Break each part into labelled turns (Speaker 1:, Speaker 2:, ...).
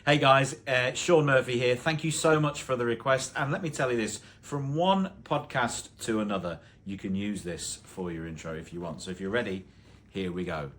Speaker 1: Hey guys, Sean Murphy here. Thank you so much for the request. And let me tell you this, from one podcast to another, you can use this for your intro if you want. So if you're ready, here we go.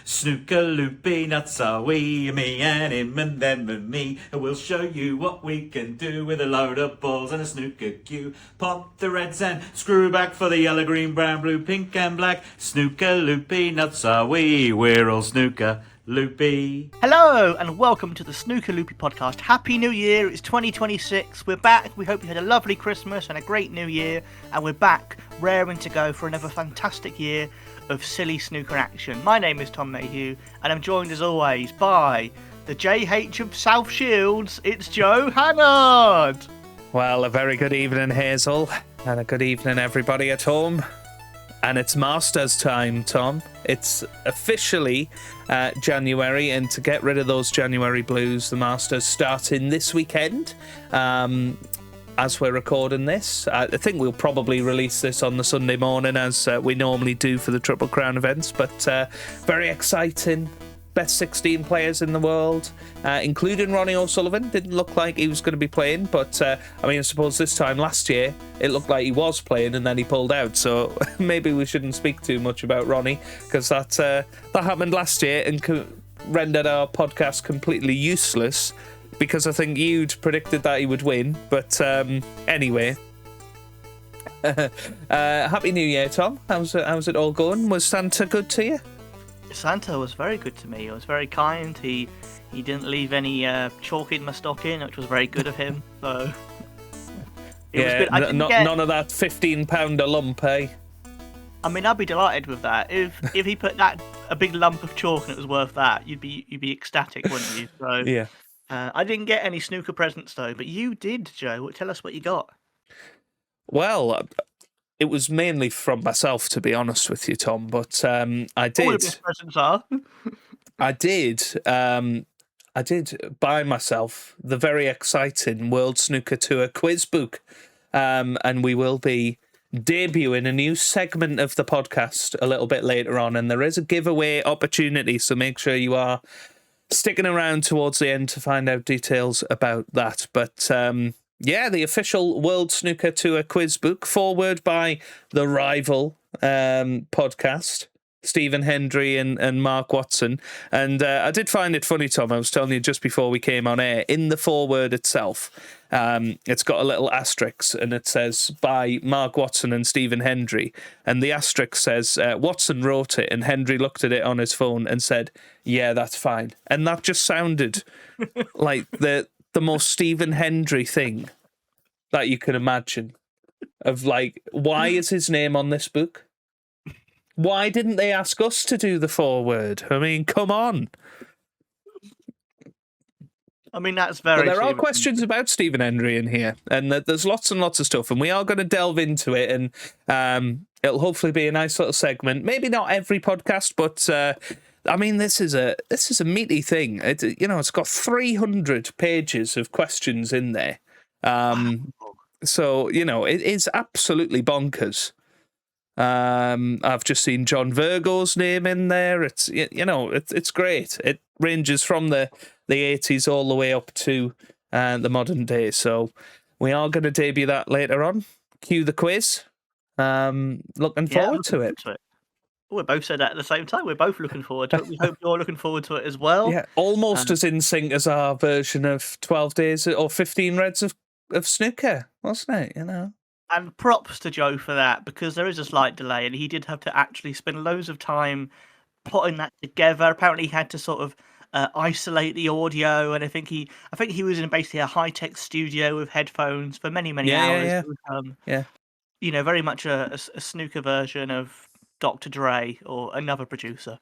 Speaker 1: Snooker Loopy, nuts are we, me and him and them and me. We'll show you what we can do with a load of balls and a snooker cue. Pop the reds and screw back for the yellow, green, brown, blue, pink and black. Snooker Loopy, nuts are we, we're all snooker loopy.
Speaker 2: Hello and welcome to the Snooker Loopy podcast. Happy New Year, it's 2026, we're back. We hope you had a lovely Christmas and a great New Year, and we're back raring to go for another fantastic year of silly snooker action. My name is Tom Mayhew and I'm joined as always by the JH of South Shields, it's Joe Hannard.
Speaker 3: Well, a very good evening, Hazel, and a good evening everybody at home. And it's Masters time, Tom. It's officially January, and to get rid of those January blues, the Masters starting this weekend. As we're recording this, I think we'll probably release this on the Sunday morning, as we normally do for the Triple Crown events. But very exciting. Best 16 players in the world, including Ronnie O'Sullivan. Didn't look like he was going to be playing, but I suppose this time last year it looked like he was playing and then he pulled out. So maybe we shouldn't speak too much about Ronnie, because that happened last year and rendered our podcast completely useless, because I think you'd predicted that he would win. But anyway. Happy New Year, Tom. How's it all going? Was Santa good to you?
Speaker 2: Santa was very good to me. He was very kind. He didn't leave any chalk in my stocking, which was very good of him. So it was good.
Speaker 3: None of that £15 a lump, eh?
Speaker 2: I mean, I'd be delighted with that. If he put a big lump of chalk and it was worth that, you'd be ecstatic, wouldn't you? So
Speaker 3: yeah.
Speaker 2: I didn't get any snooker presents though, but you did, Joe. Tell us what you got.
Speaker 3: Well, it was mainly from myself, to be honest with you, Tom. But I did.
Speaker 2: All of his presents are.
Speaker 3: I did buy myself the very exciting World Snooker Tour quiz book, and we will be debuting a new segment of the podcast a little bit later on, and there is a giveaway opportunity, so make sure you are sticking around towards the end to find out details about that. But yeah, the official World Snooker Tour quiz book, forward by the rival podcast, Stephen Hendry and Mark Watson. And I did find it funny, Tom. I was telling you just before we came on air, in the foreword itself, it's got a little asterisk, and it says by Mark Watson and Stephen Hendry. And the asterisk says Watson wrote it, and Hendry looked at it on his phone and said, "Yeah, that's fine." And that just sounded like the most Stephen Hendry thing that you can imagine. Of like, why is his name on this book? Why didn't they ask us to do the foreword? I mean, come on.
Speaker 2: I mean, that's very.
Speaker 3: But there are questions about Stephen Hendry in here, and there's lots and lots of stuff, and we are going to delve into it, and it'll hopefully be a nice little segment. Maybe not every podcast, but I mean, this is a meaty thing. It's got 300 pages of questions in there. So, it is absolutely bonkers. I've just seen John Virgo's name in there. It's great. It ranges from the 80s all the way up to the modern day. So we are going to debut that later on. Cue the quiz. Looking forward to it.
Speaker 2: We both said that at the same time. We're both looking forward to it. We hope you're looking forward to it as well.
Speaker 3: Yeah, almost as in sync as our version of 12 days or 15 reds of snooker, wasn't it?
Speaker 2: And props to Joe for that, because there is a slight delay, and he did have to actually spend loads of time putting that together. Apparently, he had to sort of isolate the audio, and I think he was in basically a high-tech studio with headphones for many hours.
Speaker 3: Yeah.
Speaker 2: Very much a snooker version of Dr. Dre or another producer.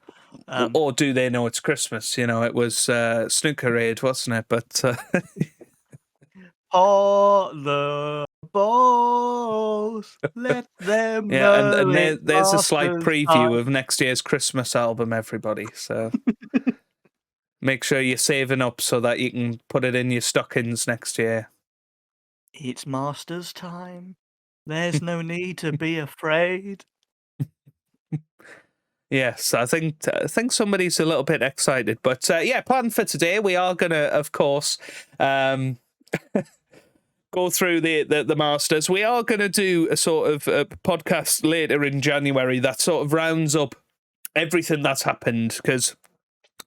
Speaker 3: Or do they know it's Christmas? It was Snooker Aid, wasn't it? But
Speaker 2: all the balls, let them know.
Speaker 3: And there's a slight preview of next year's Christmas album, everybody. So make sure you're saving up so that you can put it in your stockings next year.
Speaker 2: It's Masters time. There's no need to be afraid.
Speaker 3: Yes, I think somebody's a little bit excited, but yeah, plan for today. We are gonna, of course, um, go through the Masters. We are gonna do a sort of a podcast later in January that sort of rounds up everything that's happened, because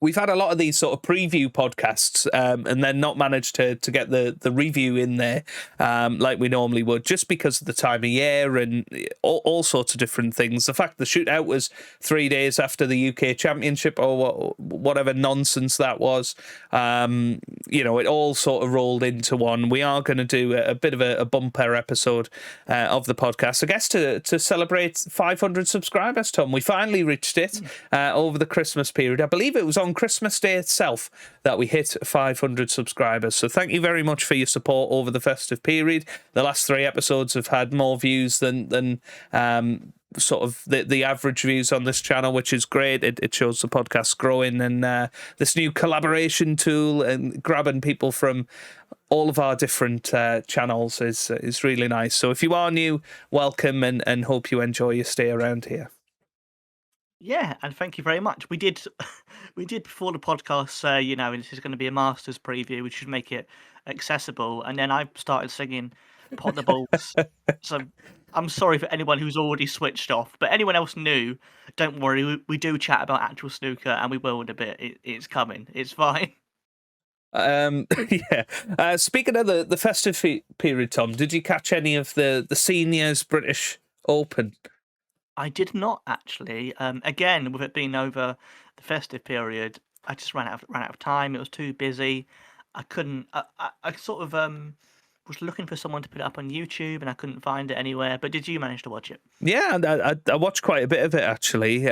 Speaker 3: we've had a lot of these sort of preview podcasts, and then not managed to get the review in there like we normally would, just because of the time of year and all sorts of different things. The fact the shootout was 3 days after the UK Championship, or whatever nonsense that was, it all sort of rolled into one. We are going to do a bit of a bumper episode of the podcast, I guess, to celebrate 500 subscribers, Tom. We finally reached it over the Christmas period. I believe it was on Christmas Day itself that we hit 500 subscribers. So thank you very much for your support over the festive period. The last 3 episodes have had more views than sort of the average views on this channel, which is great. It shows the podcast's growing, and this new collaboration tool and grabbing people from all of our different channels is really nice. So if you are new, welcome, and hope you enjoy your stay around here.
Speaker 2: Yeah, and thank you very much. We did before the podcast say, this is going to be a Masters preview. We should make it accessible, and then I started singing "Pot the Balls." So I'm sorry for anyone who's already switched off, but anyone else new, don't worry. We do chat about actual snooker, and we will in a bit. It's coming. It's fine.
Speaker 3: Yeah. Speaking of the festive period, Tom, did you catch any of the seniors British Open?
Speaker 2: I did not actually. Again, with it being over the festive period, I just ran out of time. It was too busy. I couldn't. I sort of was looking for someone to put it up on YouTube, and I couldn't find it anywhere. But did you manage to watch it?
Speaker 3: Yeah, I watched quite a bit of it actually.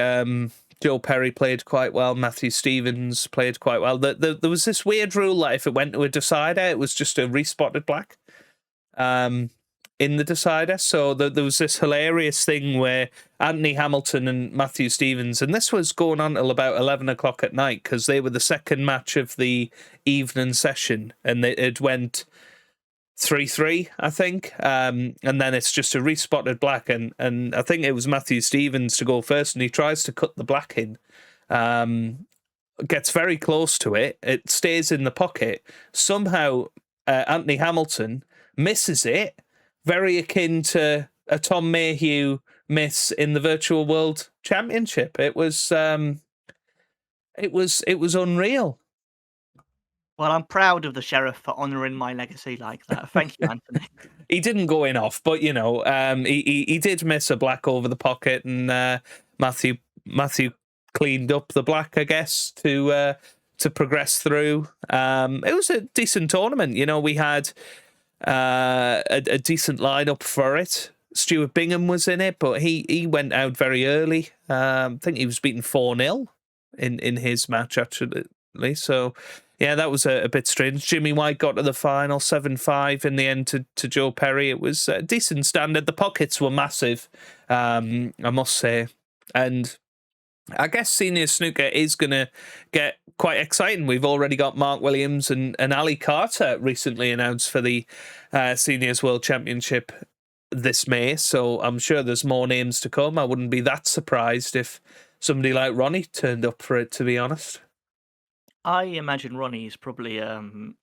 Speaker 3: Joe Perry played quite well. Matthew Stevens played quite well. There was this weird rule that if it went to a decider, it was just a respotted black. In the decider. So there was this hilarious thing where Anthony Hamilton and Matthew Stevens, and this was going on till about 11 o'clock at night, because they were the second match of the evening session, and it went 3-3, I think. And then it's just a respotted black, and I think it was Matthew Stevens to go first, and he tries to cut the black in. Gets very close to it. It stays in the pocket. Somehow Anthony Hamilton misses it, very akin to a Tom Mayhew miss in the Virtual World Championship. It was unreal.
Speaker 2: Well, I'm proud of the Sheriff for honouring my legacy like that. Thank you, Anthony.
Speaker 3: He didn't go in off, but he did miss a black over the pocket, and Matthew cleaned up the black, I guess, to progress through. It was a decent tournament. We had a decent lineup for it. Stuart Bingham was in it, but he went out very early. I think he was beaten 4-0 in his match, actually. So, yeah, that was a bit strange. Jimmy White got to the final 7-5 in the end to Joe Perry. It was a decent standard. The pockets were massive, I must say. And I guess senior snooker is going to get quite exciting. We've already got Mark Williams and Ali Carter recently announced for the Seniors World Championship this May, so I'm sure there's more names to come. I wouldn't be that surprised if somebody like Ronnie turned up for it, to be honest.
Speaker 2: I imagine Ronnie is probably, angling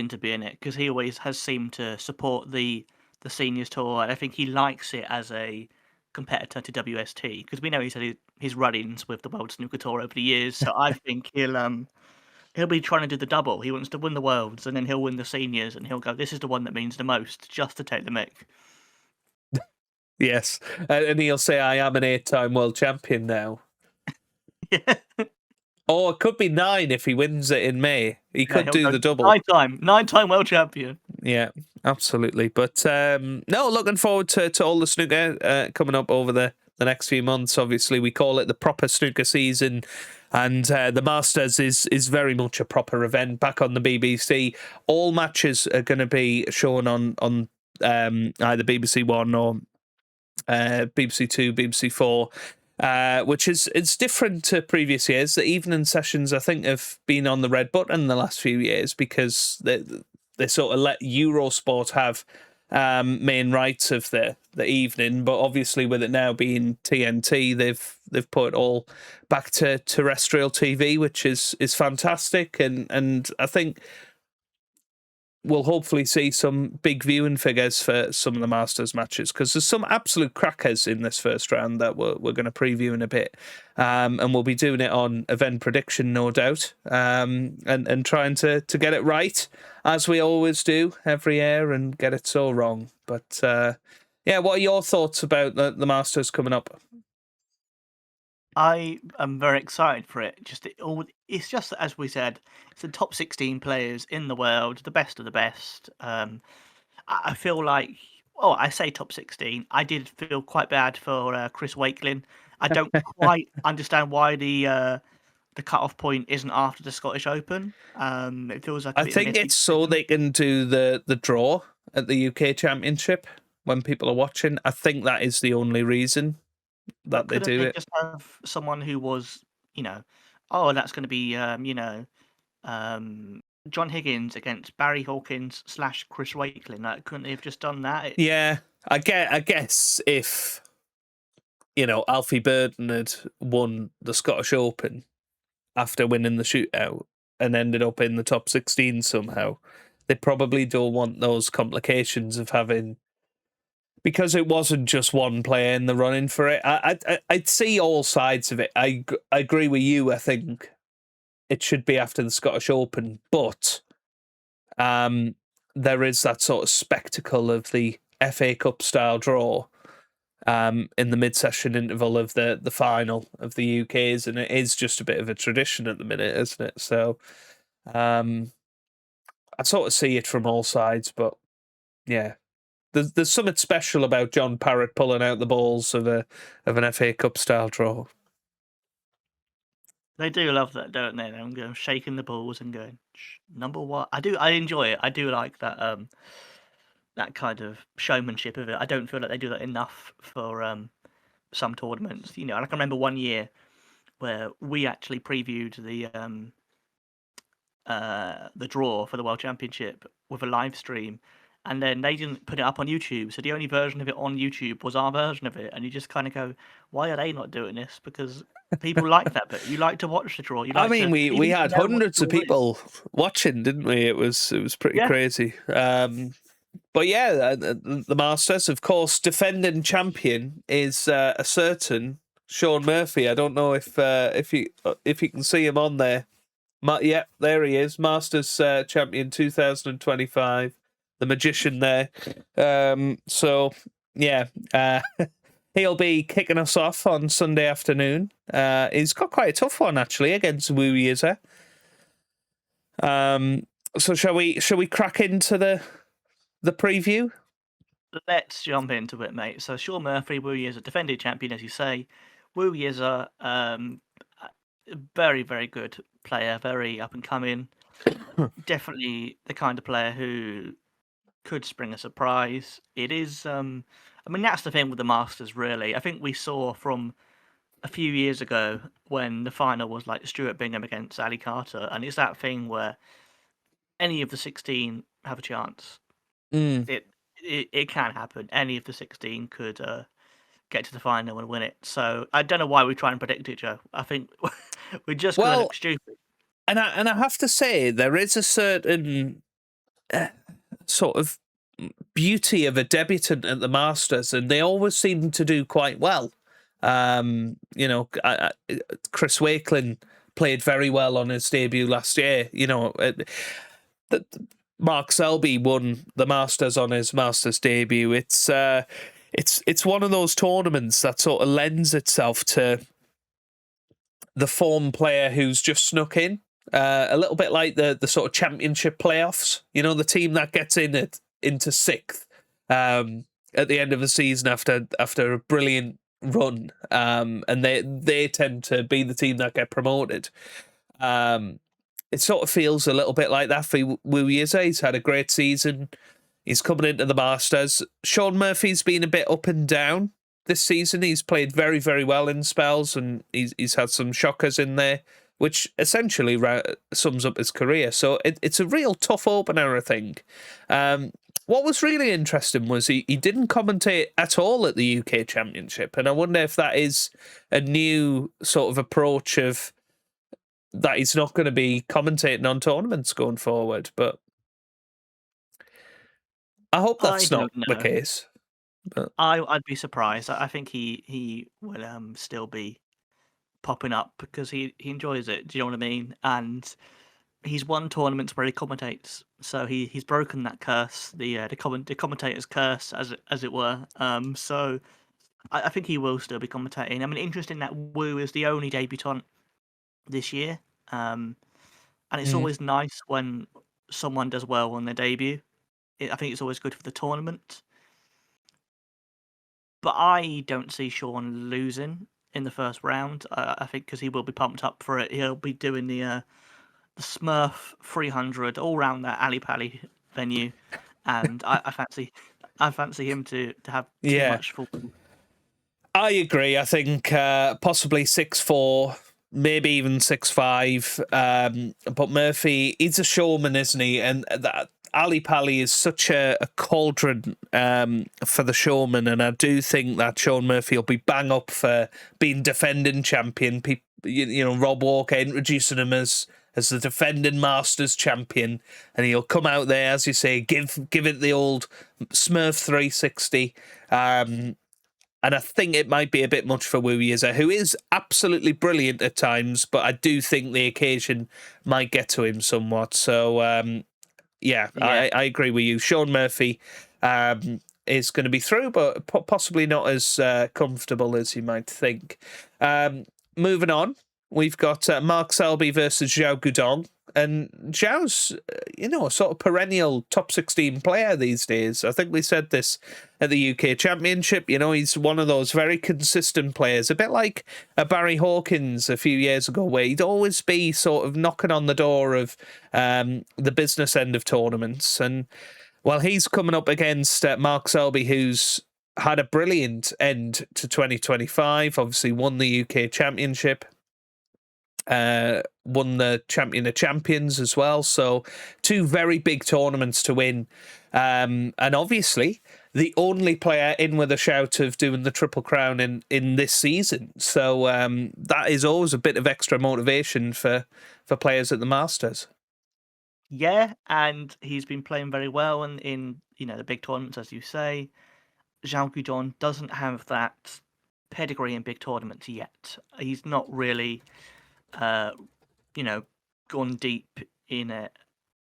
Speaker 2: to be in it, because he always has seemed to support the seniors tour, and I think he likes it as a competitor to WST, because we know he's had his run-ins with the World Snooker Tour over the years. So I think he'll be trying to do the double. He wants to win the Worlds, and then he'll win the seniors, and he'll go, "This is the one that means the most," just to take the mick.
Speaker 3: Yes, and he'll say, "I am an 8-time world champion now."
Speaker 2: Yeah.
Speaker 3: Or it could be 9 if he wins it in May. He could do the double.
Speaker 2: 9-time world champion.
Speaker 3: Yeah, absolutely. But no, looking forward to all the snooker coming up over the next few months. Obviously, we call it the proper snooker season, and the Masters is very much a proper event back on the BBC. All matches are going to be shown on either BBC One or BBC Two, BBC Four. Which is different to previous years. The evening sessions, I think, have been on the red button the last few years, because they sort of let Eurosport have main rights of the evening, but obviously with it now being TNT, they've put it all back to terrestrial TV, which is fantastic, and I think we'll hopefully see some big viewing figures for some of the Masters matches, because there's some absolute crackers in this first round that we're going to preview in a bit, and we'll be doing it on event prediction, no doubt, and trying to get it right, as we always do every year, and get it so wrong. But yeah, what are your thoughts about the Masters coming up?
Speaker 2: I am very excited for it. It's just as we said, it's the top 16 players in the world, the best of the best. I feel like, I say top 16. I did feel quite bad for Chris Wakelin. I don't quite understand why the cut-off point isn't after the Scottish Open. It feels like
Speaker 3: I think it's so they can do the draw at the UK Championship when people are watching. I think that is the only reason that they do it.
Speaker 2: Just have someone who was, that's going to be, John Higgins against Barry Hawkins / Chris Wakelin. Like, couldn't they have just done that?
Speaker 3: Yeah, I guess if Alfie Burton had won the Scottish Open after winning the shootout and ended up in the top 16 somehow, they probably don't want those complications of having, because it wasn't just one player in the running for it. I'd see all sides of it. I agree with you. I think it should be after the Scottish Open, but there is that sort of spectacle of the FA Cup style draw in the mid-session interval of the final of the UK's, and it is just a bit of a tradition at the minute, isn't it? So I sort of see it from all sides, but yeah. There's something special about John Parrott pulling out the balls of an FA Cup style draw.
Speaker 2: They do love that, don't they? Them going shaking the balls and going number one. I enjoy it. I do like that that kind of showmanship of it. I don't feel like they do that enough for some tournaments. And I can remember one year where we actually previewed the draw for the World Championship with a live stream. And then they didn't put it up on YouTube, so the only version of it on YouTube was our version of it. And you just kind of go, why are they not doing this? Because people like that bit. You like to watch the draw.
Speaker 3: We had hundreds of people watching, didn't we? It was pretty crazy. But yeah, the Masters, of course, defending champion is a certain Sean Murphy. I don't know if you can see him on there. Yeah, there he is, Masters champion 2025. The magician there. So yeah, he'll be kicking us off on Sunday afternoon. He's got quite a tough one actually against Wu Yiza. So shall we crack into the preview?
Speaker 2: Let's jump into it, mate. So Sean Murphy, Wu Yiza, defending champion, as you say. Wu Yiza, very, very good player, very up and coming. Definitely the kind of player who could spring a surprise. It is, that's the thing with the Masters, really. I think we saw from a few years ago when the final was like Stuart Bingham against Ali Carter, and it's that thing where any of the 16 have a chance. It can happen. Any of the 16 could get to the final and win it. So I don't know why we try and predict it, Joe. I think we're just going to look stupid.
Speaker 3: And I have to say, there is a certain sort of beauty of a debutant at the Masters, and they always seem to do quite well. Chris Wakelin played very well on his debut last year. Mark Selby won the Masters on his Masters debut. It's one of those tournaments that sort of lends itself to the form player who's just snuck in. A little bit like the sort of championship playoffs, the team that gets into sixth at the end of the season after a brilliant run, and they tend to be the team that get promoted. It sort of feels a little bit like that for Wu Yiza. He's had a great season. He's coming into the Masters. Sean Murphy's been a bit up and down this season. He's played very, very well in spells, and he's had some shockers in there. which essentially sums up his career. So it's a real tough opener, I think. What was really interesting was he didn't commentate at all at the UK Championship, and I wonder if that is a new sort of approach of that he's not going to be commentating on tournaments going forward. But I hope
Speaker 2: I
Speaker 3: that's not
Speaker 2: don't
Speaker 3: the
Speaker 2: know.
Speaker 3: case. But
Speaker 2: I'd be surprised. I think he will still be popping up because he enjoys it. Do you know what I mean? And he's won tournaments where he commentates, so he's broken that curse, the commentator's curse, as it were. So I think he will still be commentating. I mean, interesting that Wu is the only debutant this year, and it's always nice when someone does well on their debut. I think it's always good for the tournament. But I don't see Sean losing in the first round. I think because he will be pumped up for it. He'll be doing the Smurf 300 all round that Ali Pali venue, and I fancy him to have too
Speaker 3: yeah,
Speaker 2: much fun.
Speaker 3: I agree. I think possibly 6'4", maybe even 6'5". But Murphy, he's a showman, isn't he? And that Ali Pali is such a cauldron for the showman, and I do think that Sean Murphy will be bang up for being defending champion. You know, Rob Walker introducing him as the defending Masters champion, and he'll come out there, as you say, give it the old Smurf 360. And I think it might be a bit much for Wu Yiza, who is absolutely brilliant at times, but I do think the occasion might get to him somewhat. So, yeah. I agree with you. Sean Murphy is going to be through, but possibly not as comfortable as you might think. Moving on, we've got Mark Selby versus Zhao Gudong. And Zhao's, a sort of perennial top 16 player these days. I think we said this at the UK Championship. He's one of those very consistent players, a bit like a Barry Hawkins a few years ago, where he'd always be sort of knocking on the door of the business end of tournaments. And while he's coming up against Mark Selby, who's had a brilliant end to 2025, obviously won the UK Championship. Won the Champion of Champions as well. So 2 very big tournaments to win. And obviously the only player in with a shout of doing the Triple Crown in this season. So that is always a bit of extra motivation for players at the Masters.
Speaker 2: Yeah, and he's been playing very well in the big tournaments, as you say. Zhao Gudong doesn't have that pedigree in big tournaments yet. He's not really gone deep in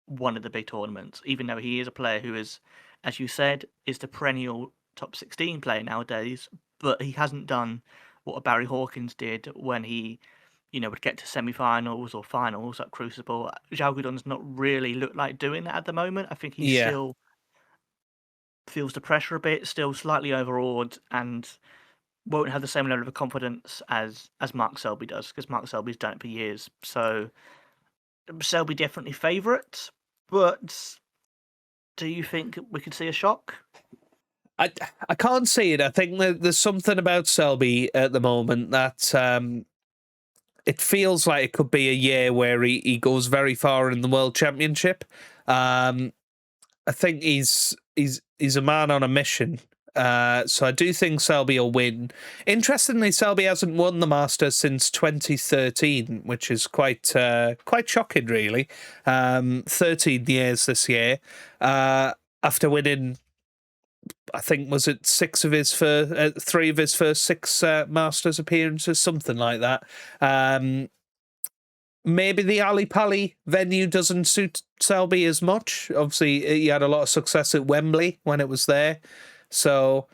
Speaker 2: one of the big tournaments, even though he is a player who is, as you said, is the perennial top 16 player nowadays, but he hasn't done what a Barry Hawkins did when he, would get to semi-finals or finals at Crucible. Zhao Gudong's not really looked like doing that at the moment. I think he still feels the pressure a bit, still slightly overawed, and won't have the same level of confidence as Mark Selby does, because Mark Selby's done it for years. So Selby definitely favourite, but do you think we could see a shock?
Speaker 3: I can't see it. I think that there's something about Selby at the moment that it feels like it could be a year where he goes very far in the World Championship. I think he's a man on a mission. So I do think Selby will win. Interestingly, Selby hasn't won the Masters since 2013, which is quite shocking, really. 13 years this year. After winning, I think, was it 3 of his first 6 Masters appearances, something like that. Maybe the Ali Pali venue doesn't suit Selby as much. Obviously, he had a lot of success at Wembley when it was there. So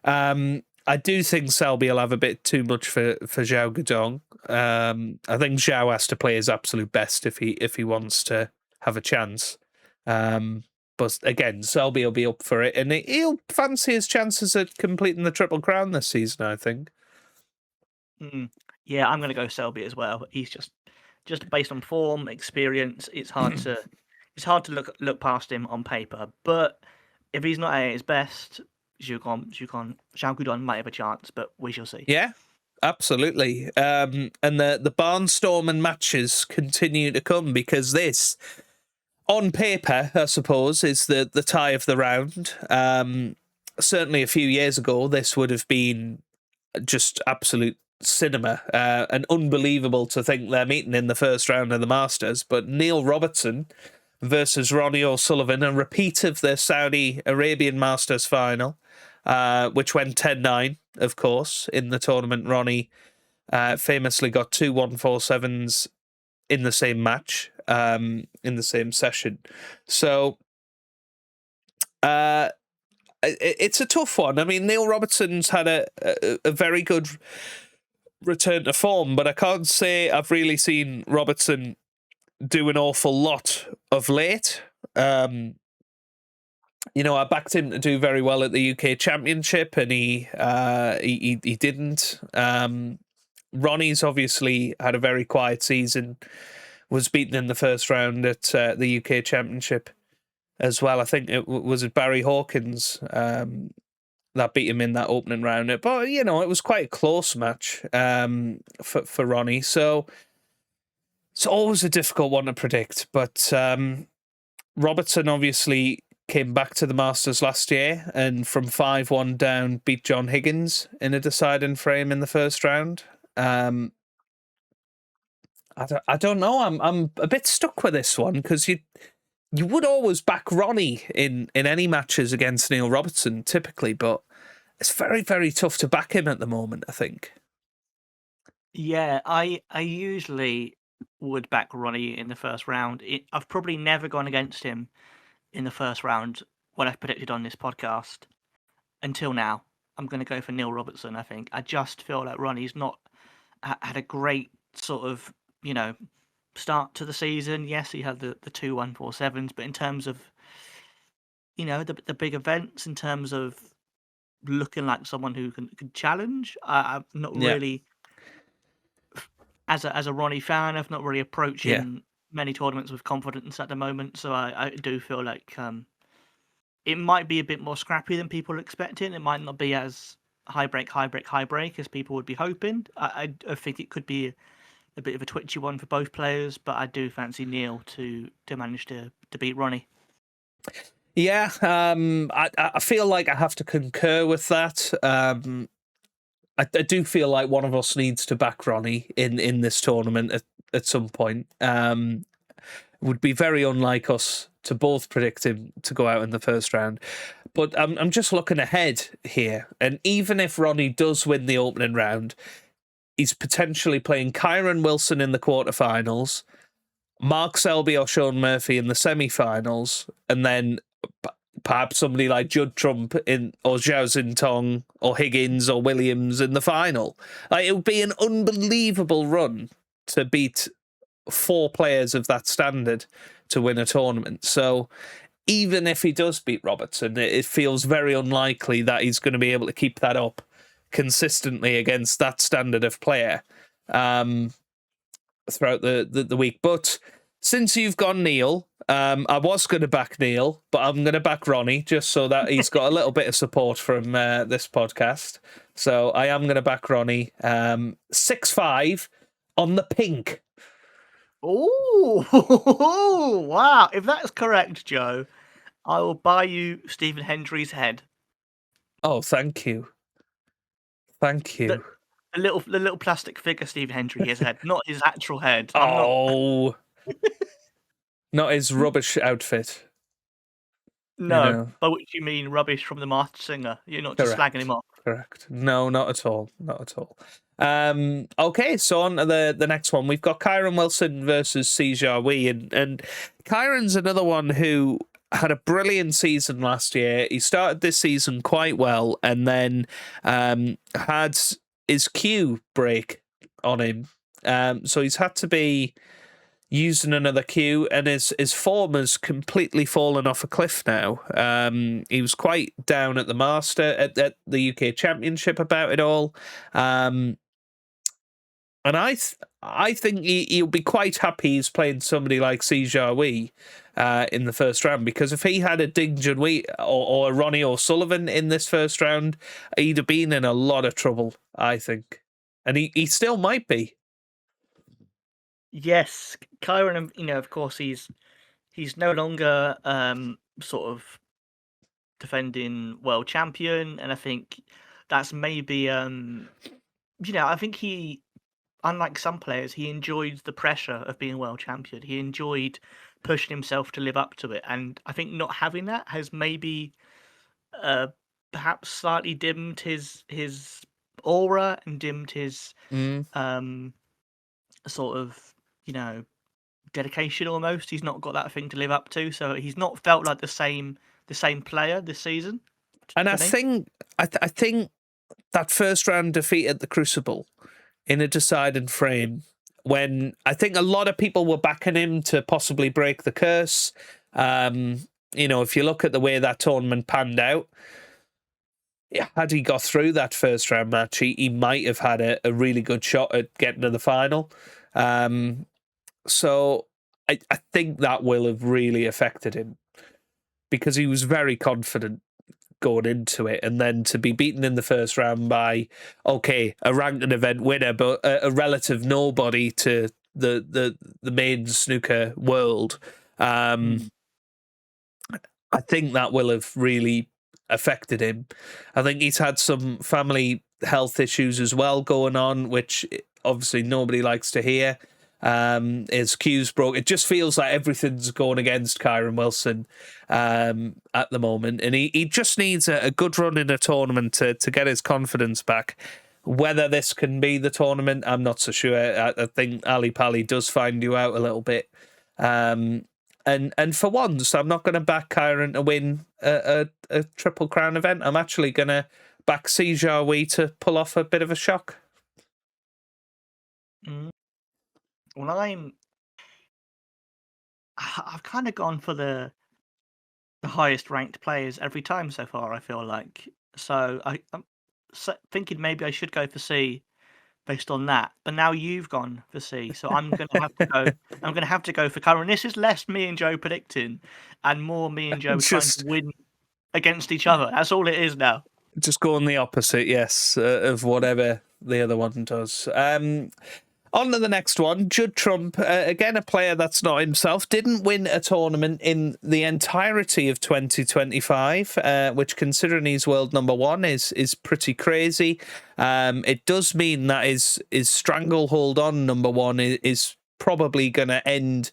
Speaker 3: I do think Selby will have a bit too much for Zhao Gudong. I think Zhao has to play his absolute best if he wants to have a chance. But again, Selby will be up for it, and he'll fancy his chances at completing the Triple Crown this season, I think.
Speaker 2: Yeah, I'm going to go Selby as well. He's just based on form, experience. It's hard to look past him on paper. But if he's not at his best, Zhao Gudong might have a chance, but we shall see.
Speaker 3: Yeah, absolutely. And the barnstorming matches continue to come because this, on paper, I suppose, is the tie of the round. Certainly a few years ago, this would have been just absolute cinema and unbelievable to think they're meeting in the first round of the Masters. But Neil Robertson versus Ronnie O'Sullivan, a repeat of the Saudi Arabian Masters final, which went 10-9, of course, in the tournament. Ronnie famously got 2 1-4-7s in the same match, in the same session. So it's a tough one. I mean, Neil Robertson's had a very good return to form, but I can't say I've really seen Robertson do an awful lot of late. I backed him to do very well at the UK Championship, and he didn't. Ronnie's obviously had a very quiet season, was beaten in the first round at the UK Championship as well. I think it was Barry Hawkins that beat him in that opening round. But, it was quite a close match for Ronnie. So it's always a difficult one to predict. But Robertson obviously came back to the Masters last year and from 5-1 down beat John Higgins in a deciding frame in the first round. I don't know. I'm a bit stuck with this one because you would always back Ronnie in any matches against Neil Robertson typically, but it's very, very tough to back him at the moment, I think.
Speaker 2: Yeah, I usually would back Ronnie in the first round. I've probably never gone against him in the first round when I've predicted on this podcast until now. I'm going to go for Neil Robertson, I think. I just feel like Ronnie's not had a great sort of, start to the season. Yes, he had the 2 1-4-7s, but in terms of, the big events, in terms of looking like someone who can challenge, I'm not really, as a Ronnie fan, I've not really approached him many tournaments with confidence at the moment. So I do feel like it might be a bit more scrappy than people are expecting. It might not be as high break as people would be hoping. I think it could be a bit of a twitchy one for both players, but I do fancy Neil to manage to beat Ronnie.
Speaker 3: Yeah, I feel like I have to concur with that. I do feel like one of us needs to back Ronnie in this tournament at some point. It would be very unlike us to both predict him to go out in the first round. But I'm just looking ahead here, and even if Ronnie does win the opening round, he's potentially playing Kyron Wilson in the quarterfinals, Mark Selby or Sean Murphy in the semi-finals, and then perhaps somebody like Judd Trump or Zhao Xintong or Higgins or Williams in the final. It would be an unbelievable run to beat 4 players of that standard to win a tournament. So even if he does beat Robertson, it feels very unlikely that he's going to be able to keep that up consistently against that standard of player throughout the week. But since you've gone Neil, I was going to back Neil, but I'm going to back Ronnie just so that he's got a little bit of support from this podcast. So I am going to back Ronnie 6-5 on the pink.
Speaker 2: Oh, wow. If that's correct, Joe, I will buy you Stephen Hendry's head.
Speaker 3: Oh, thank you. Thank you.
Speaker 2: The little plastic figure Stephen Hendry, his head, not his actual head.
Speaker 3: Not his rubbish outfit.
Speaker 2: No, by which you mean rubbish from the Masked Singer. You're not just slagging him off.
Speaker 3: Correct. No, not at all. Not at all. Okay, so on to the next one. We've got Kyron Wilson versus Si Jiahui, and Kyron's another one who had a brilliant season last year. He started this season quite well, and then had his cue break on him. So he's had to be using another cue, and his form has completely fallen off a cliff now. He was quite down at the Master at the UK Championship about it all. And I think he'll be quite happy he's playing somebody like Si Jiahui in the first round, because if he had a Ding Junhui or a Ronnie O'Sullivan in this first round, he'd have been in a lot of trouble, I think. and he still might be.
Speaker 2: Yes, Kyron, of course, he's no longer sort of defending world champion, and I think that's maybe I think he, unlike some players, he enjoyed the pressure of being world champion. He enjoyed pushing himself to live up to it, and I think not having that has maybe perhaps slightly dimmed his aura and dimmed his sort of dedication almost. He's not got that thing to live up to, so he's not felt like the same player this season.
Speaker 3: And I think that first round defeat at the Crucible in a deciding frame, when I think a lot of people were backing him to possibly break the curse. If you look at the way that tournament panned out, had he got through that first round match, he might have had a really good shot at getting to the final. So I think that will have really affected him, because he was very confident going into it, and then to be beaten in the first round by a ranking event winner, but a relative nobody to the main snooker world. I think that will have really affected him. I think he's had some family health issues as well going on, which obviously nobody likes to hear. His cues broke. It just feels like everything's going against Kyron Wilson at the moment, and he just needs a good run in a tournament to get his confidence back. Whether this can be the tournament, I'm not so sure. I think Ali Pali does find you out a little bit. And for once, I'm not going to back Kyron to win a Triple Crown event. I'm actually going to back Si Jiahui to pull off a bit of a shock.
Speaker 2: Well, I've kind of gone for the highest ranked players every time so far, I feel like. So I'm thinking maybe I should go for C based on that. But now you've gone for C, so I'm going to have to go. I'm going to have to go for Kyron. This is less me and Joe predicting, and more me and Joe trying to win against each other. That's all it is now.
Speaker 3: Just going the opposite, yes, of whatever the other one does. On to the next one. Judd Trump, again a player that's not himself, didn't win a tournament in the entirety of 2025, which, considering he's world number one, is pretty crazy. It does mean that his stranglehold on number one is probably going to end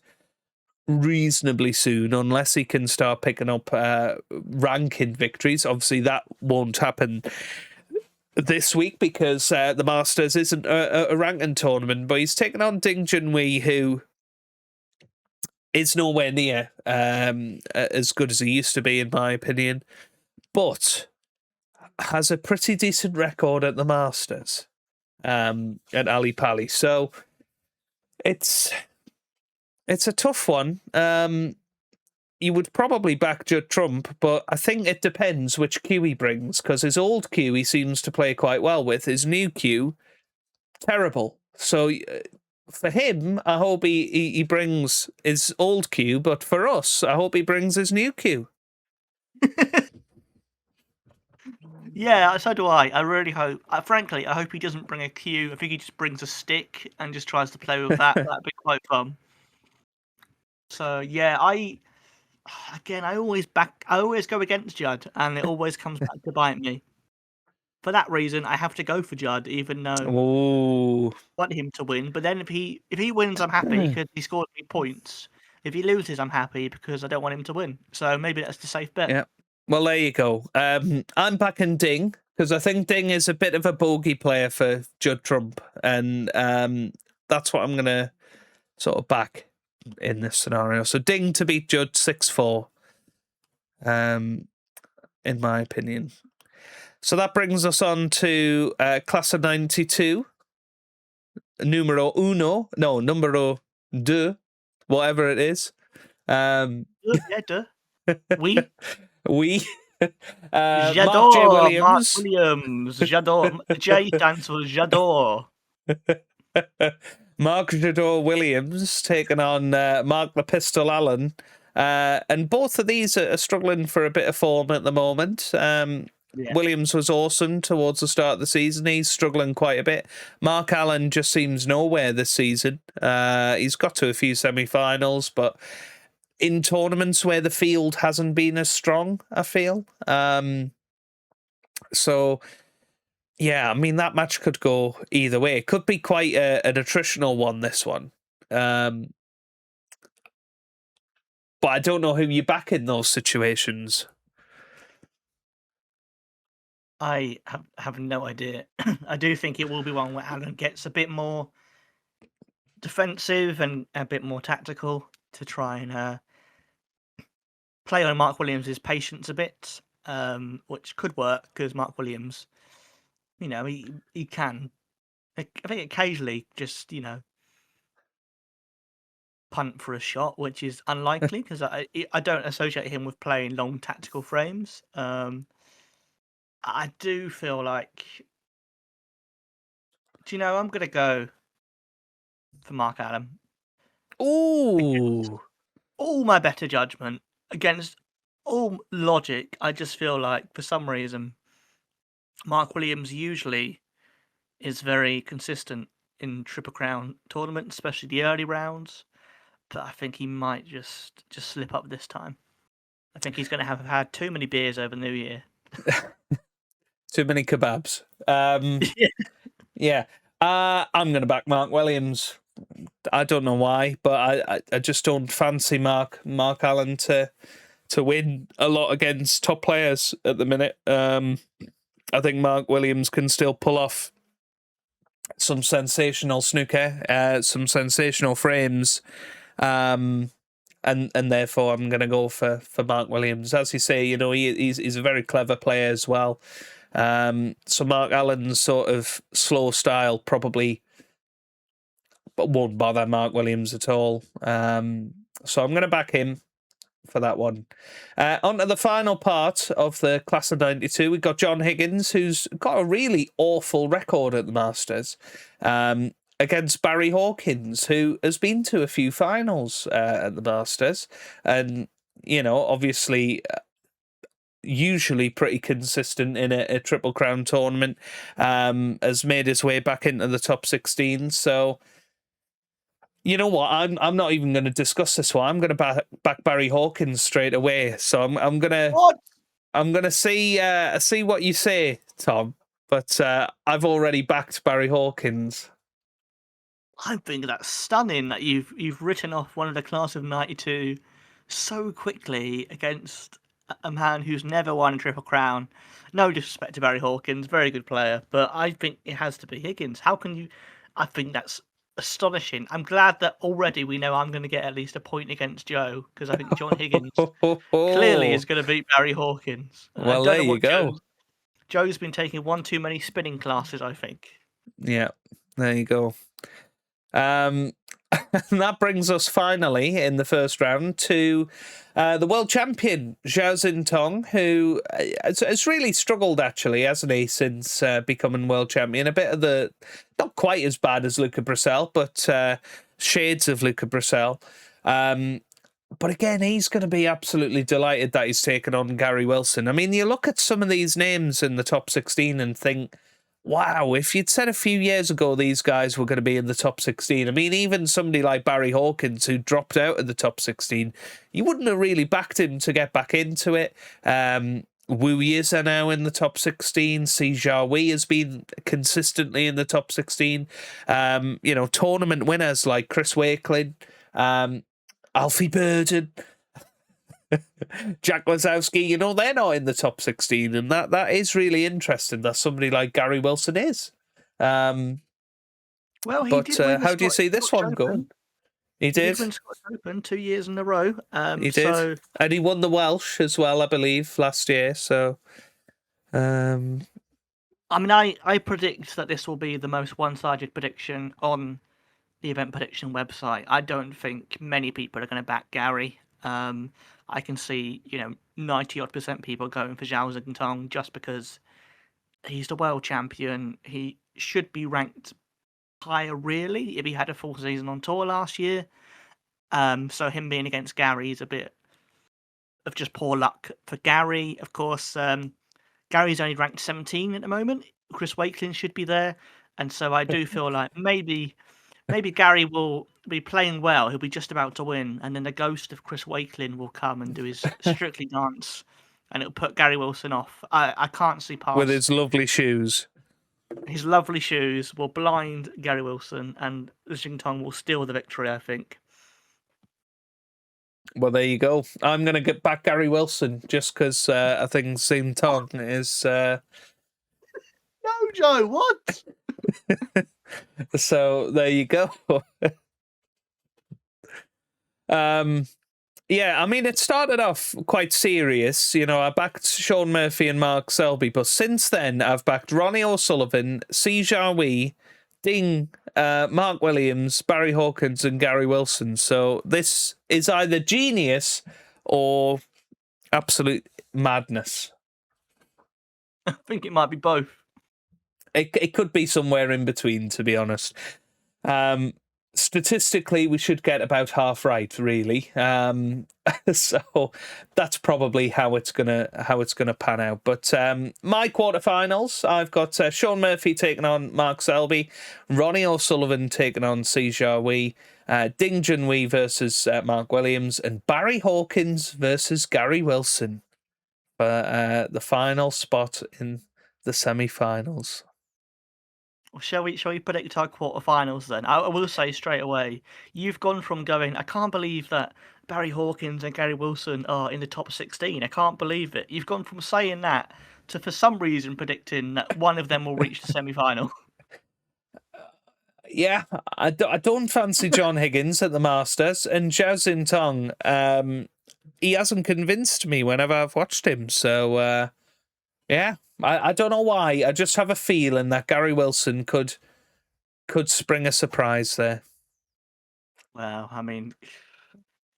Speaker 3: reasonably soon, unless he can start picking up ranking victories. Obviously, that won't happen this week because the Masters isn't a ranking tournament, but he's taken on Ding Junhui, who is nowhere near as good as he used to be, in my opinion, but has a pretty decent record at the Masters at Ali Pali. So it's a tough one. You would probably back Judd Trump, but I think it depends which cue he brings, because his old cue he seems to play quite well with. His new cue, terrible. So for him, I hope he brings his old cue, but for us, I hope he brings his new cue.
Speaker 2: Yeah, so do I. I really hope. Frankly, I hope he doesn't bring a cue. I think he just brings a stick and just tries to play with that. That'd be quite fun. So yeah, I always go against Judd, and it always comes back to bite me. For that reason, I have to go for Judd, even though I want him to win. But then if he wins, I'm happy because he scored me points. If he loses, I'm happy because I don't want him to win. So maybe that's the safe bet.
Speaker 3: Yeah. Well, there you go. I'm backing Ding because I think Ding is a bit of a bogey player for Judd Trump, and that's what I'm going to sort of back in this scenario. So Ding to beat Judd 6-4, in my opinion. So that brings us on to class of 92, numero deux, whatever it is.
Speaker 2: Oui.
Speaker 3: Mark J. Williams.
Speaker 2: J'adore. J stands for j'adore.
Speaker 3: Mark Jador Williams taking on Mark the Pistol Allen. And both of these are struggling for a bit of form at the moment.
Speaker 2: Yeah.
Speaker 3: Williams was awesome towards the start of the season. He's struggling quite a bit. Mark Allen just seems nowhere this season. He's got to a few semi-finals, but in tournaments where the field hasn't been as strong, I feel. So, yeah, I mean, that match could go either way. It could be quite an attritional one, this one. But I don't know who you back in those situations.
Speaker 2: I have no idea. I do think it will be one where Allen gets a bit more defensive and a bit more tactical to try and play on Mark Williams' patience a bit, which could work because Mark Williams, he can, I think occasionally just, punt for a shot, which is unlikely because I don't associate him with playing long tactical frames. I do feel like, I'm going to go for Mark Allen.
Speaker 3: Ooh.
Speaker 2: All my better judgment, against all logic, I just feel like for some reason Mark Williams usually is very consistent in Triple Crown tournaments, especially the early rounds. But I think he might just slip up this time. I think he's going to have had too many beers over New Year.
Speaker 3: Too many kebabs.
Speaker 2: Yeah.
Speaker 3: Yeah. I'm going to back Mark Williams. I don't know why, but I just don't fancy Mark Allen to win a lot against top players at the minute. I think Mark Williams can still pull off some sensational snooker, some sensational frames, and therefore I'm going to go for Mark Williams. As you say, he's a very clever player as well. So Mark Allen's sort of slow style probably won't bother Mark Williams at all. So I'm going to back him for that one. On to the final part of the class of 92, we've got John Higgins, who's got a really awful record at the Masters, against Barry Hawkins, who has been to a few finals at the Masters, and, obviously usually pretty consistent in a Triple Crown tournament, has made his way back into the top 16, so... You know what? I'm not even going to discuss this one. I'm going to back Barry Hawkins straight away. So I'm gonna see what you say, Tom. But I've already backed Barry Hawkins.
Speaker 2: I think that's stunning that you've written off one of the class of 92 so quickly against a man who's never won a Triple Crown. No disrespect to Barry Hawkins, very good player, but I think it has to be Higgins. How can you? I think that's astonishing. I'm glad that already we know I'm going to get at least a point against Joe, because I think John Higgins clearly is going to beat Barry Hawkins.
Speaker 3: Well, there you go.
Speaker 2: Joe's been taking one too many spinning classes, I think.
Speaker 3: Yeah, there you go. And that brings us finally in the first round to the world champion, Zhao Xintong, who has really struggled, actually, hasn't he, since becoming world champion. A bit of not quite as bad as Luca Brissell, but shades of Luca Brissell. But again, he's going to be absolutely delighted that he's taken on Gary Wilson. I mean, you look at some of these names in the top 16 and think, wow, if you'd said a few years ago these guys were going to be in the top 16, I mean, even somebody like Barry Hawkins, who dropped out of the top 16, you wouldn't have really backed him to get back into it. Wu Yi's are now in the top 16. Si Jiahui has been consistently in the top 16. Tournament winners like Chris Wakelin, Alfie Burden, Jack Lazowski, they're not in the top 16, and that is really interesting that somebody like Gary Wilson is.
Speaker 2: Well, he
Speaker 3: but
Speaker 2: did win
Speaker 3: how do you see this one going? He did
Speaker 2: win Scottish Open 2 years in a row.
Speaker 3: He did, and he won the Welsh as well, I believe, last year. So,
Speaker 2: I mean, I predict that this will be the most one-sided prediction on the event prediction website. I don't think many people are going to back Gary. I can see, 90-odd% people going for Zhao Xintong just because he's the world champion. He should be ranked higher, really, if he had a full season on tour last year. So him being against Gary is a bit of just poor luck for Gary. Of course, Gary's only ranked 17 at the moment. Chris Wakelin should be there, and so I do feel like maybe Gary will be playing well. He'll be just about to win, and then the ghost of Chris Wakelin will come and do his Strictly dance, and it'll put Gary Wilson off. I can't see past
Speaker 3: With his lovely shoes.
Speaker 2: his lovely shoes will blind Gary Wilson, and Xing Tong will steal the victory, I think.
Speaker 3: Well, there you go. I'm going to get back Gary Wilson just because I think Xing Tong is.
Speaker 2: No, Joe, what?
Speaker 3: So there you go. Yeah, I mean, it started off quite serious. You know, I backed Sean Murphy and Mark Selby, but since then, I've backed Ronnie O'Sullivan, Si Jiahui, Ding, Mark Williams, Barry Hawkins, and Gary Wilson. So this is either genius or absolute madness.
Speaker 2: I think it might be both.
Speaker 3: It could be somewhere in between, to be honest. Statistically, we should get about half right, really. So that's probably how it's gonna pan out. But my quarterfinals, I've got Sean Murphy taking on Mark Selby, Ronnie O'Sullivan taking on Si Jiahui, Ding Junhui versus Mark Williams, and Barry Hawkins versus Gary Wilson for the final spot in the semi-finals.
Speaker 2: Well, shall we predict our quarterfinals then? I will say straight away, you've gone from going, I can't believe that Barry Hawkins and Gary Wilson are in the top 16. I can't believe it. You've gone from saying that to, for some reason, predicting that one of them will reach the semi-final.
Speaker 3: Yeah, I don't fancy John Higgins at the Masters, and Zhao Xintong, he hasn't convinced me whenever I've watched him. So, yeah, I don't know why. I just have a feeling that Gary Wilson could spring a surprise there.
Speaker 2: Well, I mean,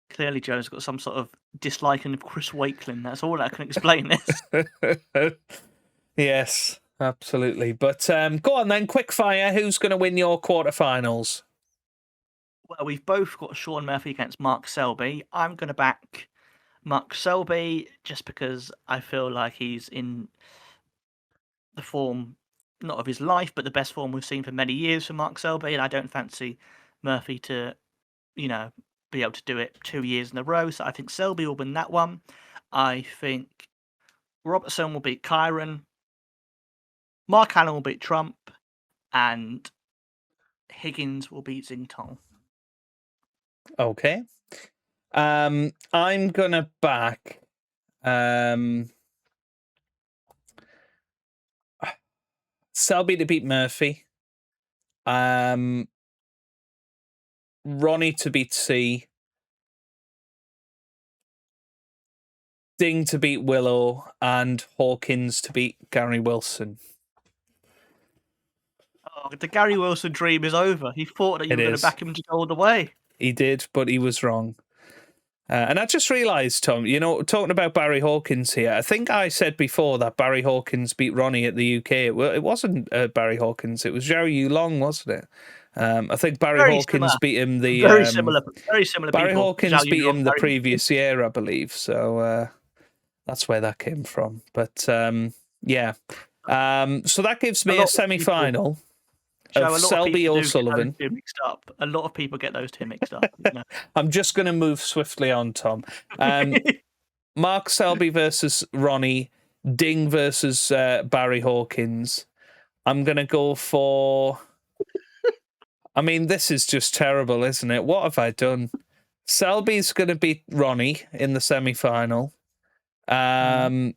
Speaker 2: clearly Joe's got some sort of disliking of Chris Wakelin. That's all that can explain this.
Speaker 3: Yes, absolutely. But go on then, quick fire. Who's going to win your quarterfinals?
Speaker 2: Well, we've both got Sean Murphy against Mark Selby. I'm going to back Mark Selby just because I feel like he's in the form, not of his life, but the best form we've seen for many years from Mark Selby, and I don't fancy Murphy to, be able to do it 2 years in a row. So I think Selby will win that one. I think Robertson will beat Kyron. Mark Allen will beat Trump, and Higgins will beat Xing Tong.
Speaker 3: Okay. I'm gonna back Selby to beat Murphy. Ronnie to beat C. Ding to beat Willow, and Hawkins to beat Gary Wilson.
Speaker 2: Oh, the Gary Wilson dream is over. He thought that you were going to back him to go all the way.
Speaker 3: He did, but he was wrong. And I just realised, Tom, talking about Barry Hawkins here, I think I said before that Barry Hawkins beat Ronnie at the UK. Well, it wasn't Barry Hawkins, it was Zhao Yulong, wasn't it? I think Barry Hawkins beat him
Speaker 2: very similar.
Speaker 3: Barry
Speaker 2: people.
Speaker 3: Hawkins beat him the previous year, I believe. So that's where that came from. But yeah. So that gives me a semi-final of Selby O'Sullivan.
Speaker 2: A lot of people get those two mixed up.
Speaker 3: I'm just going to move swiftly on, Tom. Mark Selby versus Ronnie, Ding versus Barry Hawkins. I'm going to go for... I mean, this is just terrible, isn't it? What have I done? Selby's going to beat Ronnie in the semi-final. And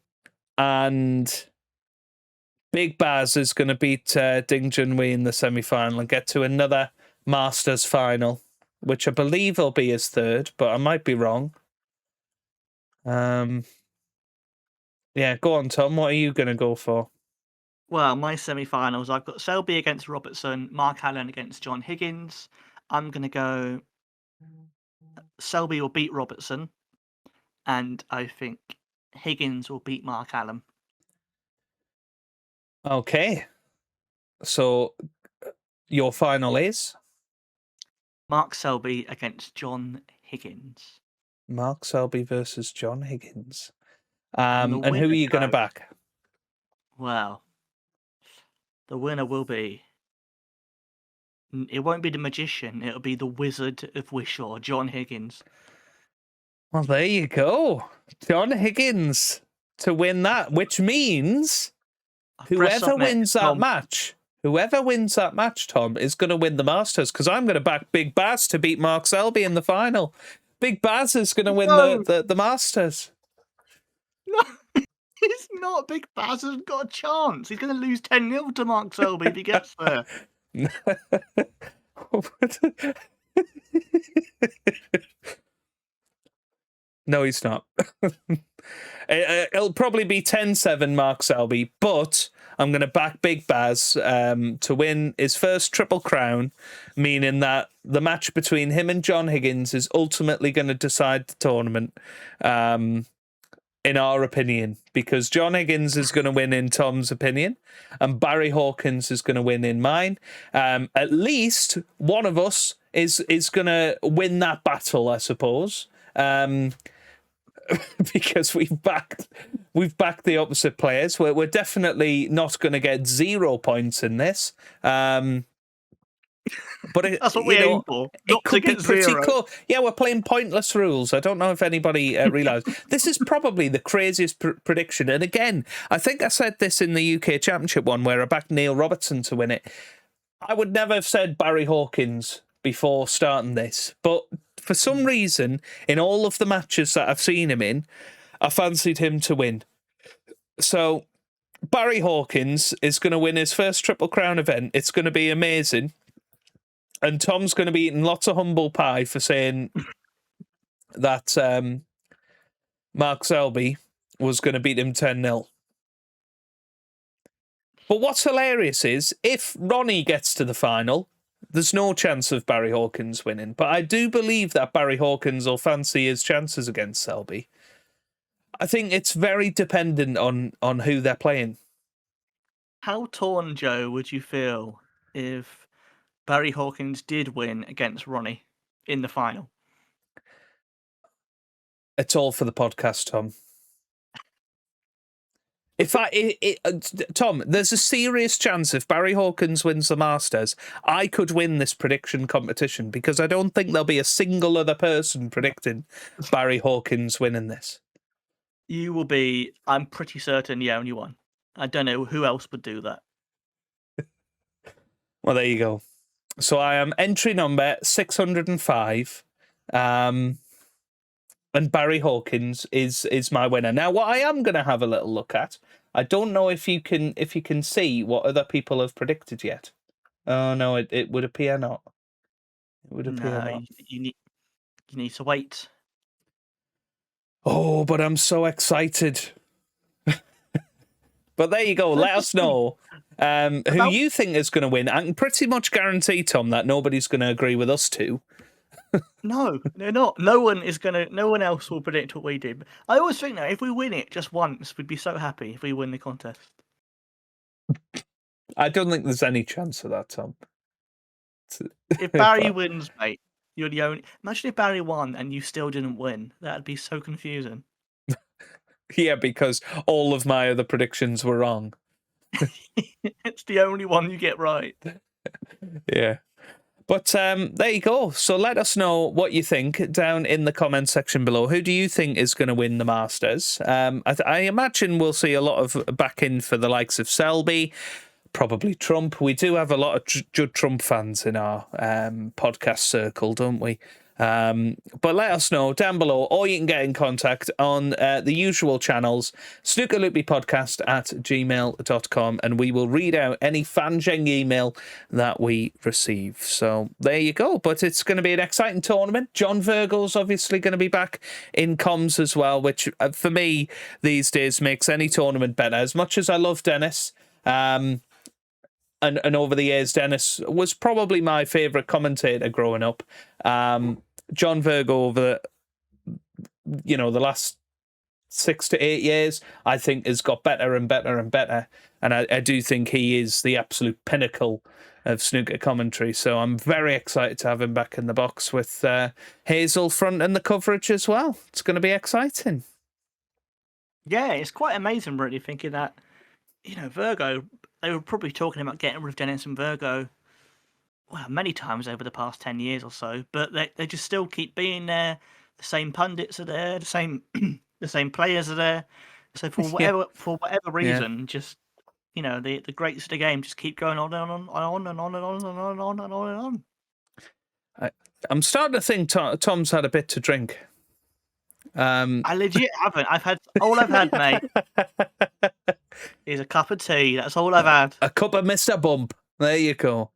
Speaker 3: Big Baz is going to beat Ding Junhui in the semi-final and get to another Masters final, which I believe will be his third, but I might be wrong. Yeah, go on, Tom. What are you going to go for?
Speaker 2: Well, my semi-finals, I've got Selby against Robertson, Mark Allen against John Higgins. I'm going to go Selby will beat Robertson, and I think Higgins will beat Mark Allen.
Speaker 3: Okay. So your final is?
Speaker 2: Mark Selby against John Higgins.
Speaker 3: Mark Selby versus John Higgins. And who are you going to back?
Speaker 2: Well, the winner will be. It won't be the magician. It'll be the Wizard of Wishaw, John Higgins.
Speaker 3: Well, there you go. John Higgins to win that, which means whoever wins that match, Tom, is going to win the Masters, because I'm going to back Big Baz to beat Mark Selby in the final. Big Baz is going to win the Masters.
Speaker 2: No, it's not. Big Baz has got a chance. He's going to lose 10-0 to Mark Selby if he gets there.
Speaker 3: No, he's not. It'll probably be 10-7 Mark Selby, but I'm going to back Big Baz to win his first Triple Crown, meaning that the match between him and John Higgins is ultimately going to decide the tournament, in our opinion, because John Higgins is going to win in Tom's opinion, and Barry Hawkins is going to win in mine. At least one of us is going to win that battle, I suppose. Because we've backed the opposite players. We're definitely not going to get 0 points in this. But
Speaker 2: that's what we aim for.
Speaker 3: It could be pretty cool. Yeah, we're playing pointless rules. I don't know if anybody realised. This is probably the craziest prediction. And again, I think I said this in the UK Championship one where I backed Neil Robertson to win it. I would never have said Barry Hawkins before starting this, but for some reason, in all of the matches that I've seen him in, I fancied him to win. So Barry Hawkins is going to win his first Triple Crown event. It's going to be amazing. And Tom's going to be eating lots of humble pie for saying that Mark Selby was going to beat him 10-0. But what's hilarious is, if Ronnie gets to the final, there's no chance of Barry Hawkins winning. But I do believe that Barry Hawkins will fancy his chances against Selby. I think it's very dependent on who they're playing.
Speaker 2: How torn, Joe, would you feel if Barry Hawkins did win against Ronnie in the final?
Speaker 3: It's all for the podcast, Tom. Tom, there's a serious chance if Barry Hawkins wins the Masters, I could win this prediction competition, because I don't think there'll be a single other person predicting Barry Hawkins winning this.
Speaker 2: You will be, I'm pretty certain, the only one. I don't know who else would do that.
Speaker 3: Well, there you go. So I am entry number 605. And Barry Hawkins is my winner. Now, what I am going to have a little look at, I don't know if you can see what other people have predicted yet. Oh no, it would appear not. It would appear not.
Speaker 2: You need to wait.
Speaker 3: Oh, but I'm so excited. But there you go. Let us know who you think is going to win. I can pretty much guarantee, Tom, that nobody's going to agree with us two.
Speaker 2: No, they're not. No one else will predict what we did. I always think that if we win it just once, we'd be so happy if we win the contest.
Speaker 3: I don't think there's any chance of that, Tom.
Speaker 2: If Barry wins, mate, you're the only. Imagine if Barry won and you still didn't win. That'd be so confusing.
Speaker 3: Yeah, because all of my other predictions were wrong.
Speaker 2: It's the only one you get right.
Speaker 3: Yeah. But there you go. So let us know what you think down in the comment section below. Who do you think is going to win the Masters? I imagine we'll see a lot of backing for the likes of Selby, probably Trump. We do have a lot of Judd Trump fans in our podcast circle, don't we? But let us know down below, or you can get in contact on the usual channels, snookerloopypodcast@gmail.com, and we will read out any Fanjeng email that we receive. So there you go. But it's going to be an exciting tournament. John Virgo's obviously going to be back in comms as well, which for me these days makes any tournament better. As much as I love Dennis, and over the years, Dennis was probably my favourite commentator growing up. John Virgo over the last 6 to 8 years, I think has got better and better and better. And I do think he is the absolute pinnacle of snooker commentary. So I'm very excited to have him back in the box with Hazel front and the coverage as well. It's going to be exciting.
Speaker 2: Yeah, it's quite amazing, really, thinking that Virgo, they were probably talking about getting rid of Dennis and Virgo, well, many times over the past 10 years or so, but they just still keep being there. The same pundits are there, the same the same players are there. So
Speaker 3: Yeah,
Speaker 2: for whatever
Speaker 3: yeah.
Speaker 2: reason, just the greats of the game just keep going on and on and on and on and on and on and on and on.
Speaker 3: I'm starting to think Tom's had a bit to drink.
Speaker 2: I legit haven't. All I've had, mate, is a cup of tea. That's all I've had.
Speaker 3: A cup of Mr. Bump. There you go.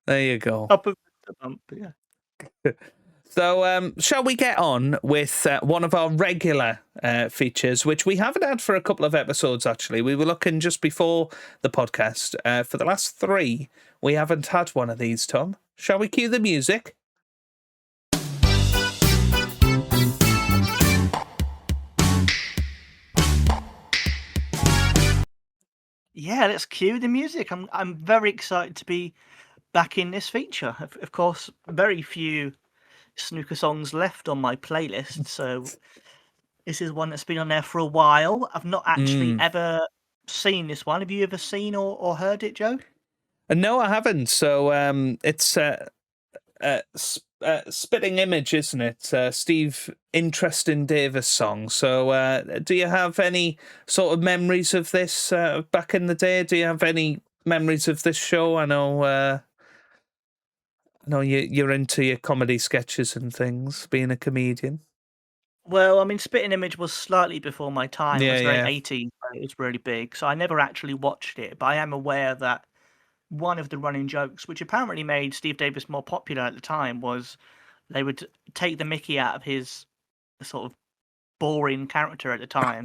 Speaker 3: There you go.
Speaker 2: Cup of bump, yeah.
Speaker 3: So, shall we get on with one of our regular features, which we haven't had for a couple of episodes, actually. We were looking just before the podcast. For the last 3, we haven't had one of these, Tom. Shall we cue the music?
Speaker 2: Yeah, let's cue the music. I'm very excited to be back in this feature. Of course, very few snooker songs left on my playlist, so this is one that's been on there for a while. I've not actually ever seen this one. Have you ever seen or heard it, Joe?
Speaker 3: No, I haven't. So it's Spitting Image, isn't it? Steve Interesting Davis song. So do you have any sort of memories of this back in the day? Do you have any memories of this show? I know you're into your comedy sketches and things, being a comedian.
Speaker 2: Well, I mean, Spitting Image was slightly before my time. It was very
Speaker 3: Yeah.
Speaker 2: 80s, but it was really big. So I never actually watched it, but I am aware that one of the running jokes, which apparently made Steve Davis more popular at the time, was they would take the mickey out of his sort of boring character at the time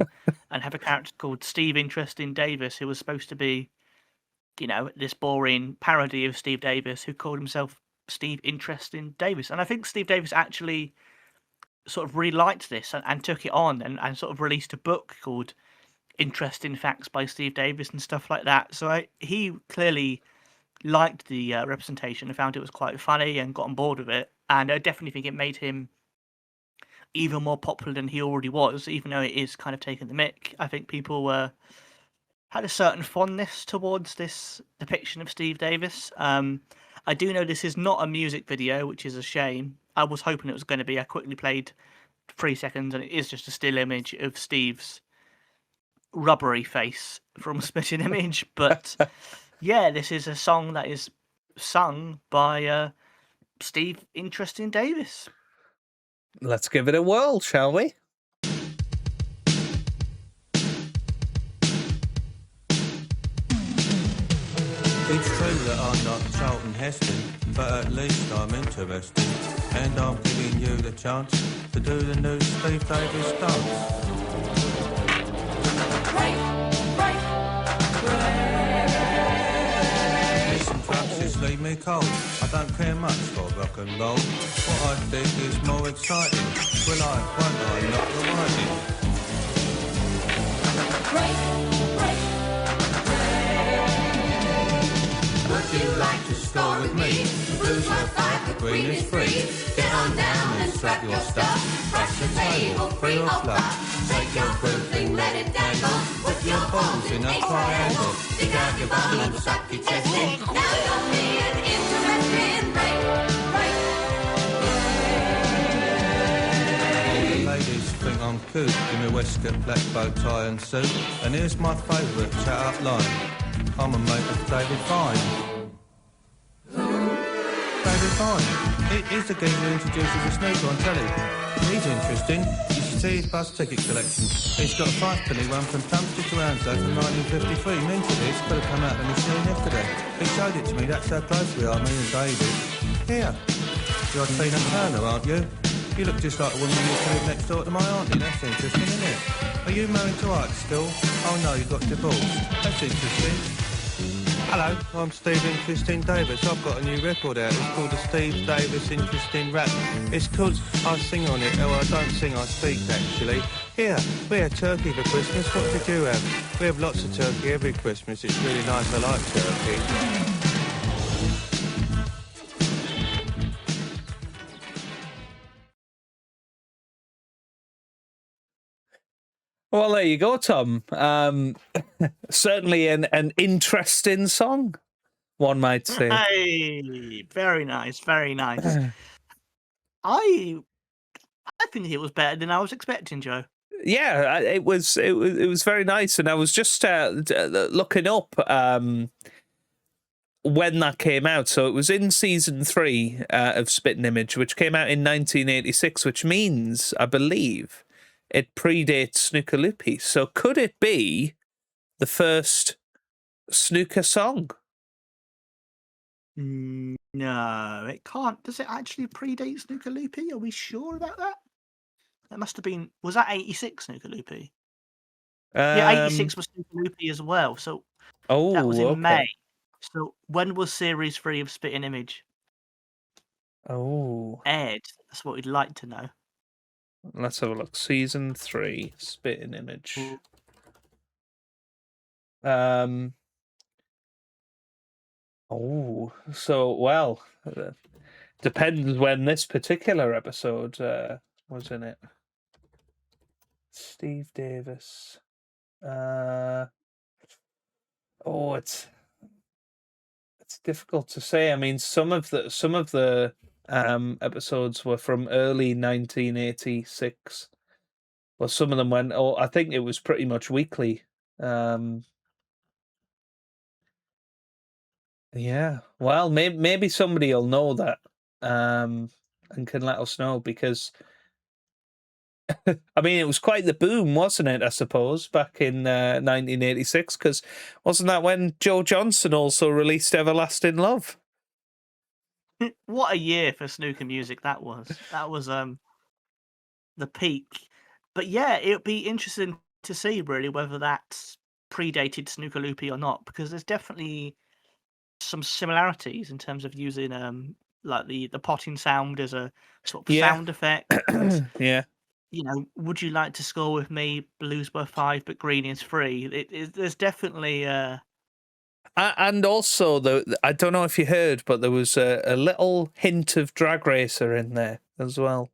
Speaker 2: and have a character called Steve Interesting Davis, who was supposed to be, this boring parody of Steve Davis, who called himself Steve Interesting Davis. And I think Steve Davis actually sort of really liked this and took it on and sort of released a book called Interesting Facts by Steve Davis and stuff like that. So he clearly liked the representation and found it was quite funny and got on board with it. And I definitely think it made him even more popular than he already was, even though it is kind of taking the mick. I think people had a certain fondness towards this depiction of Steve Davis. I do know this is not a music video, which is a shame. I was hoping it was going to be. I quickly played 3 seconds, and it is just a still image of Steve's rubbery face from Spitting Image. But yeah, this is a song that is sung by Steve Interesting Davis.
Speaker 3: Let's give it a whirl, shall we?
Speaker 4: It's true that I'm not Charlton Heston, but at least I'm interesting, and I'm giving you the chance to do the new Steve Davis dance. Listen, trucks, just leave me cold. I don't care much for rock and roll. What I think is more exciting. Will I, won't I, knock the writing? Would you like to score with me? Lose my 5, the green is free. Get on down and strap your stuff. Crash the table, free or fluff. Take your thing, let it dangle. Put your balls in a triangle. Dig out your bum and suck your chest in. Now you're being interesting. All the ladies think I'm cute in my waistcoat, black bow tie and suit. And here's my favourite chat-up line. I'm a mate of David Fine. David Fine. He's the geezer who introduces the snooker on telly. He's interesting. You should see his bus ticket collection. He's got a 5-penny one from Tunstall to Hounslow from 1953. Minted this, could have come out of the machine yesterday. He showed it to me, that's how close we are, me and David. Here. You're Tina Turner, aren't you? You look just like a woman who used to live next door to my auntie. That's interesting, isn't it? Are you married to Ike still? Oh no, you got divorced. That's interesting. Hello, I'm Steve Interesting Davis. I've got a new record out. It's called the Steve Davis Interesting Rap. It's 'cause I sing on it. Oh, I don't sing, I speak actually. Here, we had turkey for Christmas. What did you have? We have lots of turkey every Christmas. It's really nice. I like turkey.
Speaker 3: Well, there you go, Tom. Certainly an interesting song, one might say.
Speaker 2: Hey, very nice, very nice. I think it was better than I was expecting, Joe.
Speaker 3: Yeah, it was very nice, and I was just looking up when that came out. So it was in season 3 of Spitting Image, which came out in 1986, which means, I believe, it predates Snooker Loopy. So could it be the first snooker song?
Speaker 2: No, it can't. Does it actually predate Snooker Loopy? Are we sure about that? That must have been. Was that 86 Snooker Loopy? Yeah, 86 was Snooker Loopy as well. So that was in
Speaker 3: okay.
Speaker 2: May. So when was series 3 of Spitting Image aired? That's what we'd like to know.
Speaker 3: Let's have a look. Season 3, Spitting Image. Depends when this particular episode was in it. Steve Davis. It's difficult to say. I mean, some of the episodes were from early 1986. Well, some of them went. Oh, I think it was pretty much weekly. Yeah. Well, maybe somebody will know that and can let us know, because I mean, it was quite the boom, wasn't it? I suppose back in 1986, because wasn't that when Joe Johnson also released "Everlasting Love"?
Speaker 2: What a year for snooker music that was. That was the peak. But yeah, it would be interesting to see really whether that's predated Snooker Loopy or not, because there's definitely some similarities in terms of using like the potting sound as a sort of sound effect.
Speaker 3: Yeah.
Speaker 2: You know, would you like to score with me? Blues were 5, but green is 3. There's definitely
Speaker 3: And also, I don't know if you heard, but there was a little hint of Drag Racer in there as well.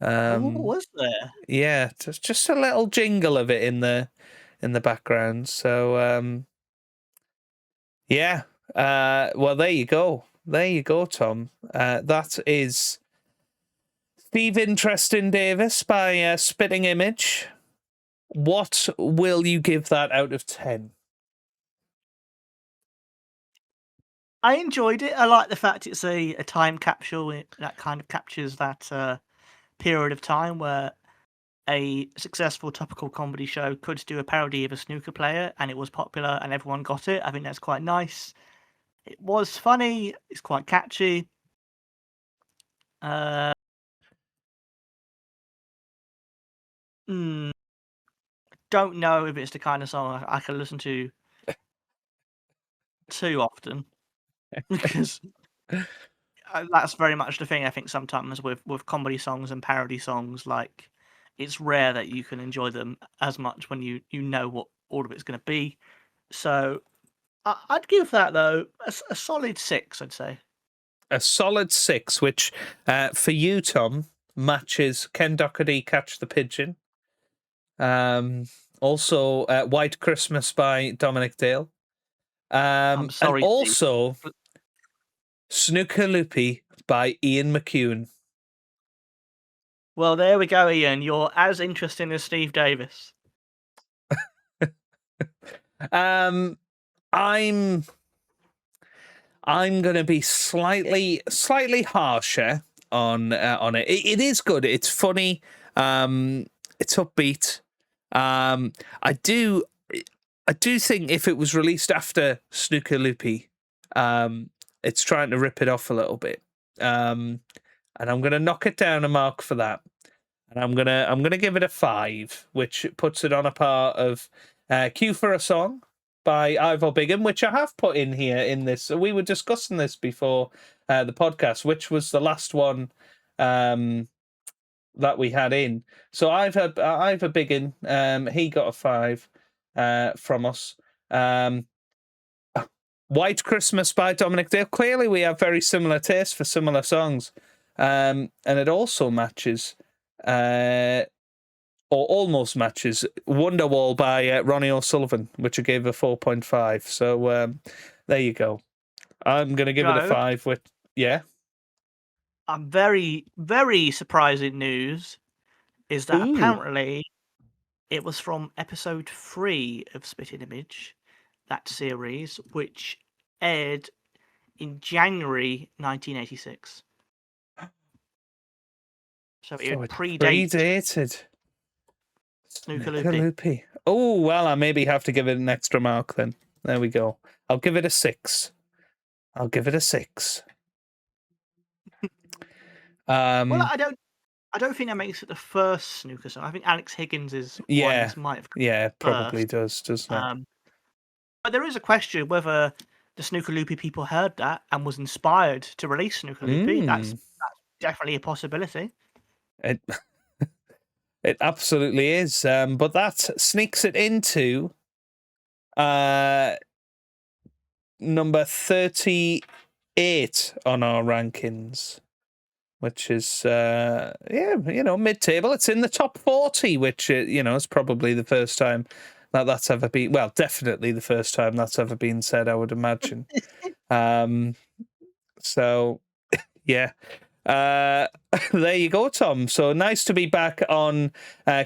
Speaker 2: was there?
Speaker 3: Yeah, just a little jingle of it in the background. So yeah. Well, there you go. There you go, Tom. That is Steve Interesting Davis by Spitting Image. What will you give that out of 10?
Speaker 2: I enjoyed it. I like the fact it's a time capsule that kind of captures that period of time where a successful topical comedy show could do a parody of a snooker player and it was popular and everyone got it. I think that's quite nice. It was funny. It's quite catchy. Don't know if it's the kind of song I can listen to too often because that's very much the thing. I think sometimes with comedy songs and parody songs, like it's rare that you can enjoy them as much when you know what all of it's going to be. So I'd give that though a solid 6. I'd say
Speaker 3: a solid 6, which for you, Tom, matches Ken Doherty, Catch the Pigeon. Also, White Christmas by Dominic Dale.
Speaker 2: I'm sorry,
Speaker 3: and also
Speaker 2: Steve.
Speaker 3: Snooker Loopy by Ian McEwan.
Speaker 2: Well, there we go, Ian. You're as interesting as Steve Davis.
Speaker 3: I'm going to be slightly harsher on it. It is good. It's funny. It's upbeat. I do think if it was released after Snooker Loopy, it's trying to rip it off a little bit. And I'm going to knock it down a mark for that. And I'm gonna give it a 5, which puts it on a par of Q for a Song by Ivor Bigham, which I have put in here in this. We were discussing this before the podcast, which was the last one that we had in. So Ivor Bigham, he got a 5 from us. White Christmas by Dominic Dale. Clearly, we have very similar tastes for similar songs, and it also matches or almost matches Wonderwall by Ronnie O'Sullivan, which I gave a 4.5. So there you go. I'm going to give it a
Speaker 2: Joe?
Speaker 3: 5 with, yeah.
Speaker 2: Very, very surprising news is that
Speaker 3: Ooh.
Speaker 2: apparently it was from episode 3 of Spitting Image, that series, which aired in January 1986. So it
Speaker 3: So
Speaker 2: would
Speaker 3: it
Speaker 2: predate
Speaker 3: predated
Speaker 2: Snooker
Speaker 3: Snooker
Speaker 2: Loopy.
Speaker 3: Loopy. Oh, well, I maybe have to give it an extra mark then. There we go. I'll give it a 6. I'll give it a 6.
Speaker 2: Well, I don't think that makes it the first snooker song. I think Alex Higgins'
Speaker 3: yeah,
Speaker 2: ones might have come
Speaker 3: yeah, probably
Speaker 2: first.
Speaker 3: doesn't it?
Speaker 2: But there is a question whether the Snooker Loopy people heard that and was inspired to release Snooker Loopy. That's definitely a possibility.
Speaker 3: It it absolutely is. But that sneaks it into number 38 on our rankings, which is mid-table. It's in the top 40, which is probably the first time that's ever been. Well, definitely the first time that's ever been said, I would imagine. So yeah. There you go, Tom. So nice to be back on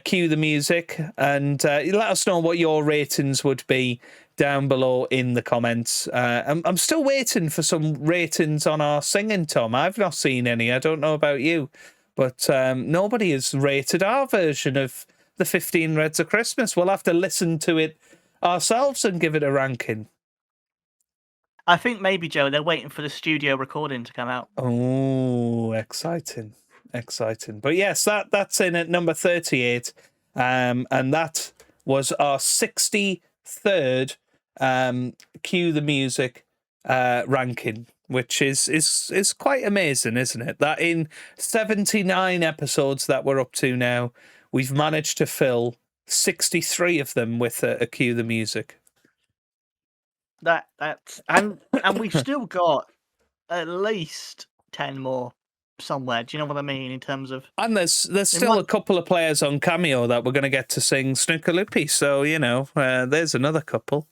Speaker 3: Cue the Music, and let us know what your ratings would be down below in the comments. I'm still waiting for some ratings on our singing, Tom. I've not seen any. I don't know about you, but nobody has rated our version of the 15 Reds of Christmas. We'll have to listen to it ourselves and give it a ranking.
Speaker 2: I think maybe, Joe, they're waiting for the studio recording to come out.
Speaker 3: Oh, exciting. But yes, that's in at number 38. And that was our 63rd Cue the Music ranking, which is quite amazing, isn't it? That in 79 episodes that we're up to now, we've managed to fill 63 of them with a Cue the Music.
Speaker 2: That's and we've still got at least 10 more somewhere. Do you know what I mean? In terms of,
Speaker 3: and there's still a couple of players on Cameo that we're going to get to sing Snooker Loopy. So there's another couple.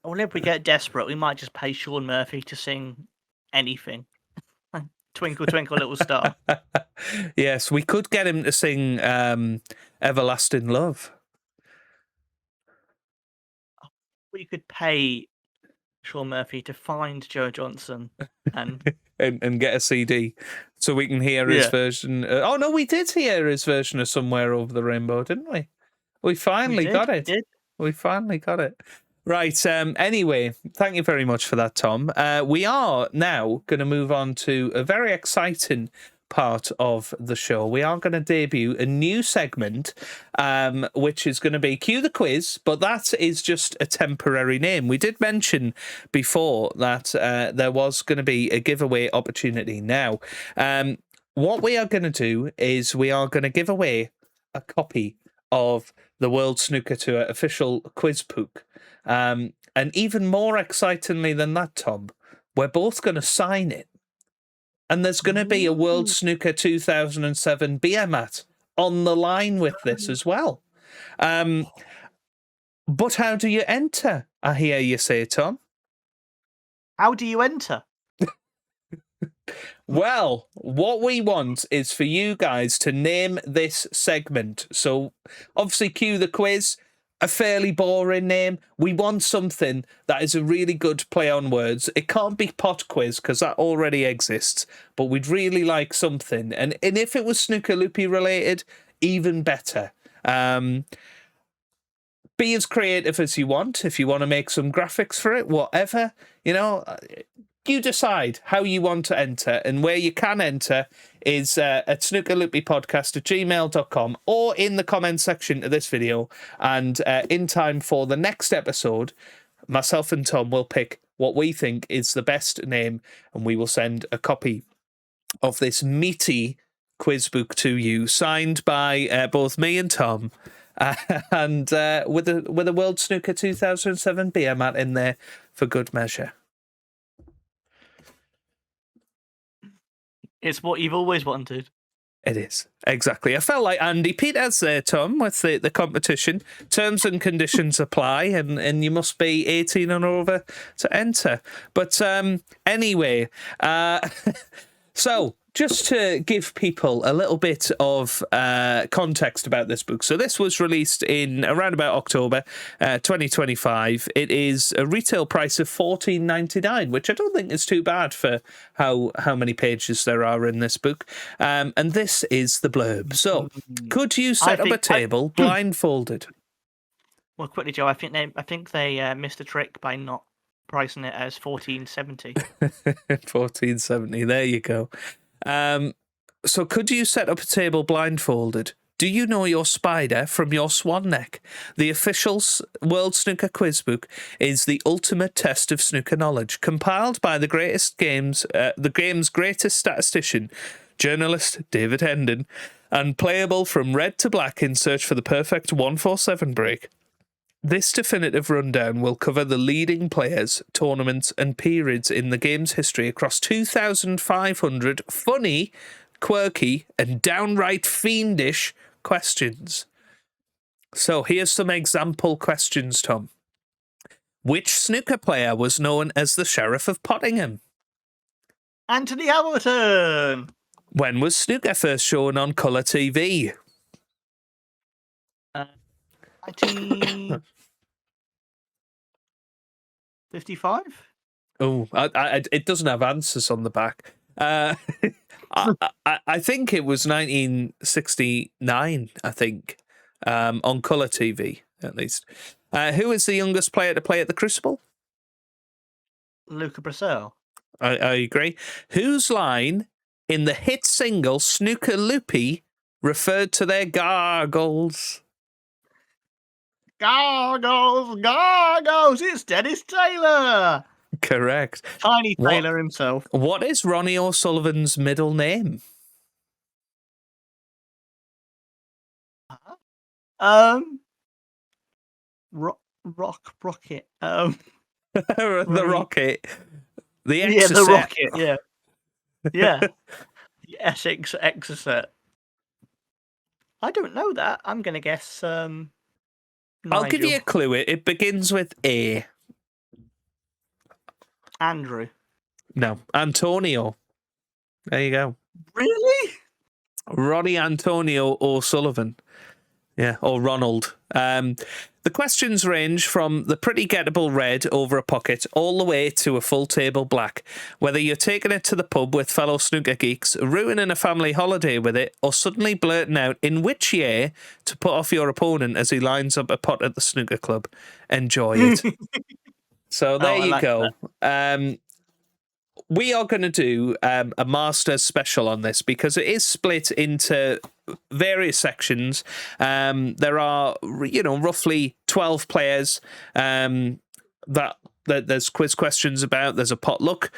Speaker 2: Well, if we get desperate, we might just pay Sean Murphy to sing anything. Twinkle, twinkle, little star.
Speaker 3: Yes, we could get him to sing Everlasting Love.
Speaker 2: We could pay Sean Murphy to find Joe Johnson and
Speaker 3: and get a CD so we can hear his version. Oh no, we did hear his version of Somewhere Over the Rainbow, didn't we? We finally got it. We finally got it. Right. Anyway, thank you very much for that, Tom. We are now going to move on to a very exciting part of the show. We are going to debut a new segment, which is going to be Cue the Quiz, but that is just a temporary name. We did mention before that there was going to be a giveaway opportunity. Now, what we are going to do is we are going to give away a copy of the World Snooker Tour official quiz book. And even more excitingly than that, Tom, we're both going to sign it. And there's going to be a World Snooker 2007 beer mat on the line with this as well. But how do you enter, I hear you say, Tom?
Speaker 2: How do you enter?
Speaker 3: Well, what we want is for you guys to name this segment. So, obviously, cue the quiz. A fairly boring name. We want something that is a really good play on words. It can't be pot quiz because that already exists, but we'd really like something. And if it was Snooker Loopy related, even better. Be as creative as you want. If you want to make some graphics for it, whatever, you decide how you want to enter, and where you can enter is at snookerloopypodcast@gmail.com or in the comment section of this video. And in time for the next episode, myself and Tom will pick what we think is the best name, and we will send a copy of this meaty quiz book to you, signed by both me and Tom, and with a World Snooker 2007 beer mat in there for good measure.
Speaker 2: It's what you've always wanted.
Speaker 3: It is. Exactly. I felt like Andy Peters there, Tom, with the competition. Terms and conditions apply, and you must be 18 and over to enter. But anyway, so just to give people a little bit of context about this book. So this was released in around about October 2025. It is a retail price of $14.99, which I don't think is too bad for how many pages there are in this book. And this is the blurb. So could you set up a table blindfolded?
Speaker 2: Well, quickly, Joe. I think they missed a trick by not pricing it as $14.70.
Speaker 3: $14.70. There you go. So could you set up a table blindfolded? Do you know your spider from your swan neck? The official World Snooker Quiz Book is the ultimate test of snooker knowledge, compiled by the game's greatest statistician, journalist David Hendon, and playable from red to black in search for the perfect 147 break. This definitive rundown will cover the leading players, tournaments, and periods in the game's history across 2,500 funny, quirky, and downright fiendish questions. So here's some example questions, Tom. Which snooker player was known as the Sheriff of Pottingham?
Speaker 2: Anthony Hamilton!
Speaker 3: When was snooker first shown on colour TV?
Speaker 2: 1955?
Speaker 3: Oh, it doesn't have answers on the back. I think it was 1969, I think, on colour TV, at least. Who is the youngest player to play at the Crucible?
Speaker 2: Luca Bracel.
Speaker 3: I agree. Whose line in the hit single Snooker Loopy referred to their gargles?
Speaker 2: Gargles! It's Dennis Taylor!
Speaker 3: Correct.
Speaker 2: Tiny Taylor himself.
Speaker 3: What is Ronnie O'Sullivan's middle name?
Speaker 2: Rocket.
Speaker 3: The Rocket. The
Speaker 2: Yeah,
Speaker 3: Exocet.
Speaker 2: the Rocket, yeah. Yeah. The Essex Exocet. I don't know that. I'm going to guess
Speaker 3: I'll give
Speaker 2: Nigel.
Speaker 3: you a clue. It begins with A.
Speaker 2: Andrew.
Speaker 3: No, Antonio. There you go.
Speaker 2: Really?
Speaker 3: Ronnie Antonio O'Sullivan. Yeah, or Ronald. The questions range from the pretty gettable red over a pocket all the way to a full table black. Whether you're taking it to the pub with fellow snooker geeks, ruining a family holiday with it, or suddenly blurting out in which year to put off your opponent as he lines up a pot at the snooker club. Enjoy it. So there you go. We are going to do a Masters special on this because it is split into various sections. There are, roughly 12 players that there's quiz questions about. There's a potluck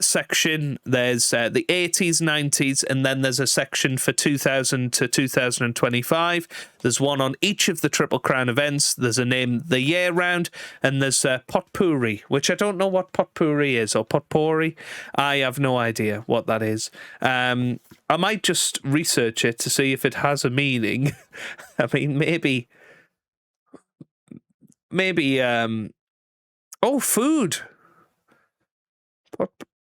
Speaker 3: section. There's the 80s, 90s, and then there's a section for 2000 to 2025. There's one on each of the Triple Crown events. There's a name the year round, and there's potpourri, which I don't know what potpourri is, or potpourri. I have no idea what that is. I might just research it to see if it has a meaning. I mean, maybe. Oh, food.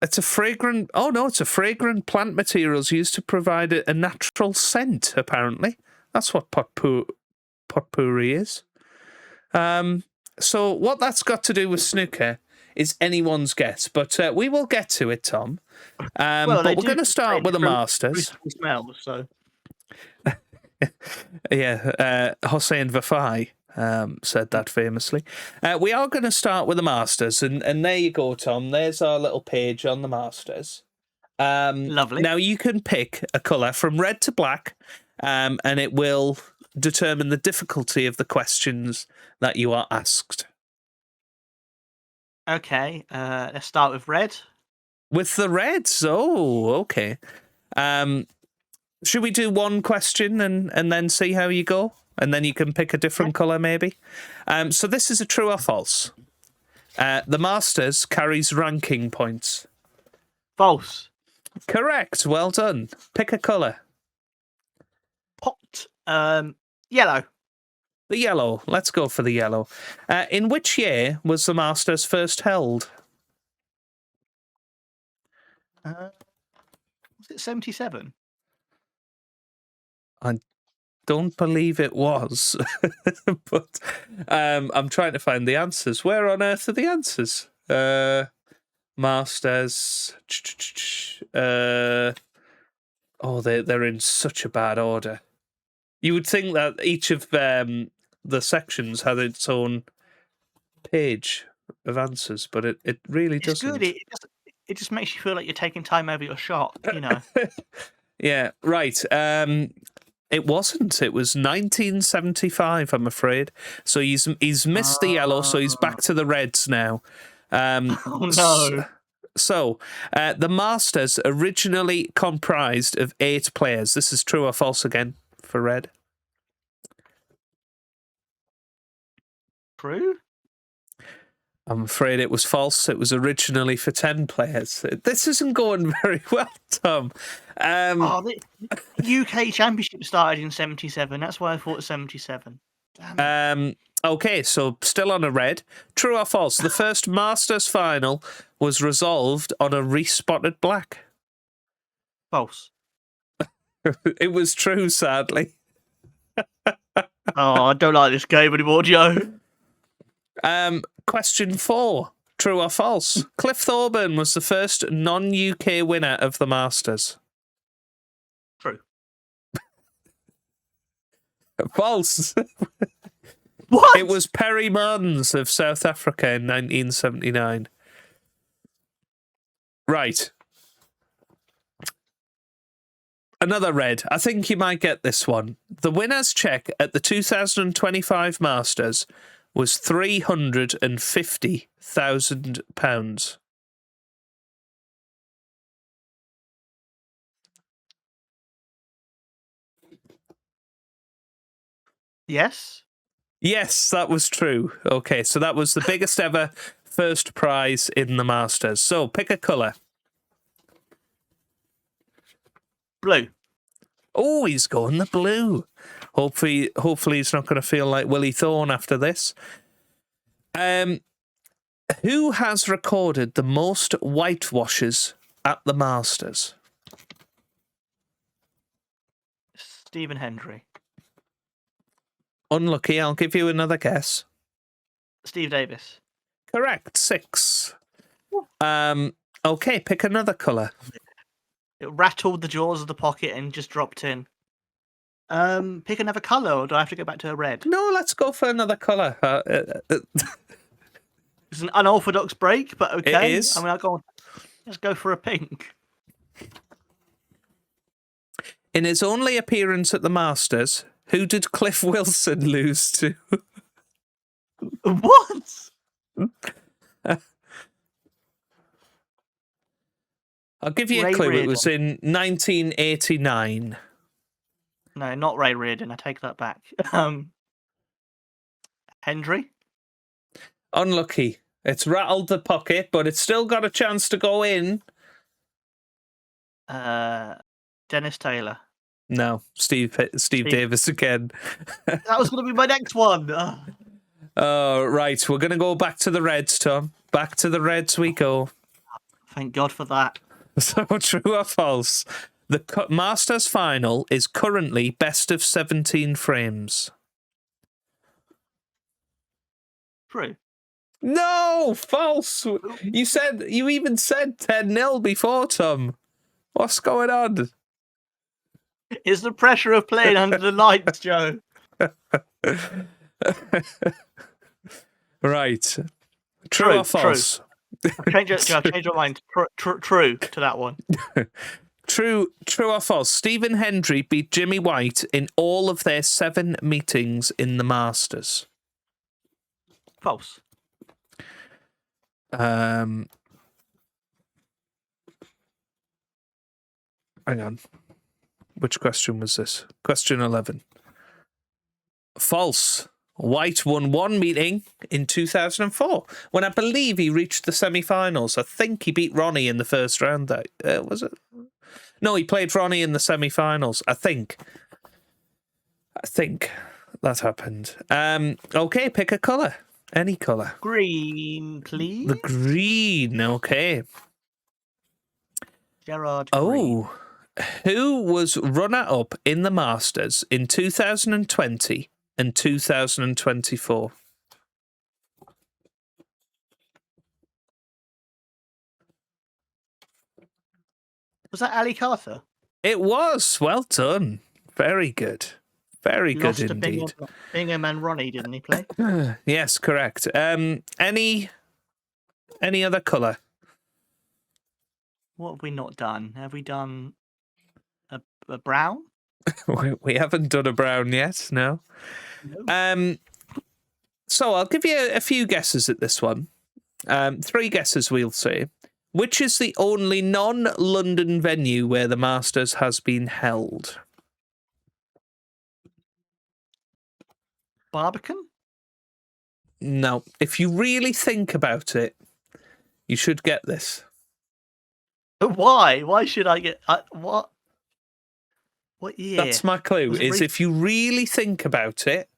Speaker 3: It's a fragrant. Oh no, it's a fragrant plant materials used to provide a natural scent. Apparently, that's what potpourri is. So what that's got to do with snooker is anyone's guess, but we will get to it, Tom. But we're going to start with the Masters.
Speaker 2: Smells, so.
Speaker 3: Yeah, Hossein Vafai said that famously. We are going to start with the Masters, and there you go, Tom. There's our little page on the Masters.
Speaker 2: Lovely.
Speaker 3: Now you can pick a colour from red to black, and it will determine the difficulty of the questions that you are asked.
Speaker 2: Okay, let's start with red.
Speaker 3: With the reds? Oh, okay. Should we do one question and then see how you go? And then you can pick a different colour, maybe? So this is a true or false. The Masters carries ranking points.
Speaker 2: False.
Speaker 3: Correct. Well done. Pick a colour.
Speaker 2: Yellow.
Speaker 3: The yellow. Let's go for the yellow. In which year was the Masters first held?
Speaker 2: Was it 77?
Speaker 3: I don't believe it was, but I'm trying to find the answers. Where on earth are the answers? Masters. They're in such a bad order. You would think that each of the sections had its own page of answers, but it really
Speaker 2: It's
Speaker 3: doesn't.
Speaker 2: good. It just makes you feel like you're taking time over your shot, you know.
Speaker 3: Yeah, right. It wasn't. It was 1975, I'm afraid. So he's missed the yellow, so he's back to the reds now.
Speaker 2: Oh no.
Speaker 3: So, the Masters originally comprised of 8 players. This is true or false again for red?
Speaker 2: True?
Speaker 3: I'm afraid it was false. It was originally for 10 players. This isn't going very well, Tom.
Speaker 2: The UK Championship started in 77. That's why I thought 77. Damn it.
Speaker 3: Okay, so still on a red. True or false? The first Masters final was resolved on a respotted black.
Speaker 2: False.
Speaker 3: It was true, sadly.
Speaker 2: Oh, I don't like this game anymore, Joe.
Speaker 3: Question 4. True or false? Cliff Thorburn was the first non-UK winner of the Masters.
Speaker 2: True.
Speaker 3: False.
Speaker 2: What?
Speaker 3: It was Perry Mons of South Africa in 1979. Right. Another red. I think you might get this one. The winner's check at the 2025 Masters was £350,000.
Speaker 2: Yes.
Speaker 3: Yes, that was true. Okay, so that was the biggest ever first prize in the Masters. So pick a colour.
Speaker 2: Blue.
Speaker 3: Oh, he's going the blue. Hopefully he's not going to feel like Willie Thorne after this. Who has recorded the most whitewashes at the Masters?
Speaker 2: Stephen Hendry.
Speaker 3: Unlucky. I'll give you another guess.
Speaker 2: Steve Davis.
Speaker 3: Correct. 6. Okay, pick another colour.
Speaker 2: It rattled the jaws of the pocket and just dropped in. Pick another colour, or do I have to go back to a red?
Speaker 3: No, let's go for another colour.
Speaker 2: It's an unorthodox break, but okay.
Speaker 3: It is.
Speaker 2: I mean, let's go for a pink.
Speaker 3: In his only appearance at the Masters, who did Cliff Wilson lose to?
Speaker 2: What?
Speaker 3: I'll give you a
Speaker 2: Ray
Speaker 3: clue.
Speaker 2: Reardon.
Speaker 3: It was in 1989.
Speaker 2: No, not Ray Reardon. I take that back. Hendry?
Speaker 3: Unlucky. It's rattled the pocket, but it's still got a chance to go in.
Speaker 2: Dennis Taylor.
Speaker 3: No, Steve Davis again.
Speaker 2: That was going to be my next one.
Speaker 3: Oh, right. We're going to go back to the Reds, Tom. Back to the Reds we go.
Speaker 2: Thank God for that.
Speaker 3: So, true or false? The Masters final is currently best of 17 frames.
Speaker 2: True.
Speaker 3: No, false. You even said 10-0 before, Tom. What's going on?
Speaker 2: It's the pressure of playing under the lights, Joe.
Speaker 3: Right. True or false?
Speaker 2: Change your mind. True to that one.
Speaker 3: True or false? Stephen Hendry beat Jimmy White in all of their 7 meetings in the Masters.
Speaker 2: False.
Speaker 3: Hang on. Which question was this? Question 11. False. White won 1 meeting in 2004 when I believe he reached the semi-finals. I think he beat Ronnie in the first round. Was it? No, he played Ronnie in the semi-finals, I think. I think that happened. Okay, pick a colour. Any colour.
Speaker 2: Green, please.
Speaker 3: The green, okay.
Speaker 2: Gerard Green.
Speaker 3: Oh, who was runner-up in the Masters in 2020 and 2024?
Speaker 2: Was that Ali Carter?
Speaker 3: It was. Well done. Very good. Very
Speaker 2: He
Speaker 3: good
Speaker 2: lost to
Speaker 3: indeed.
Speaker 2: Bingham and Ronnie, didn't he play?
Speaker 3: Yes, correct. Any other colour?
Speaker 2: What have we not done? Have we done a brown?
Speaker 3: We haven't done a brown yet, no.
Speaker 2: No.
Speaker 3: So I'll give you a few guesses at this one. 3 guesses we'll say. Which is the only non-London venue where the Masters has been held?
Speaker 2: Barbican?
Speaker 3: No. If you really think about it, you should get this.
Speaker 2: Why? Why should I get... what? What year?
Speaker 3: That's my clue,
Speaker 2: Was it
Speaker 3: is if you really think about it,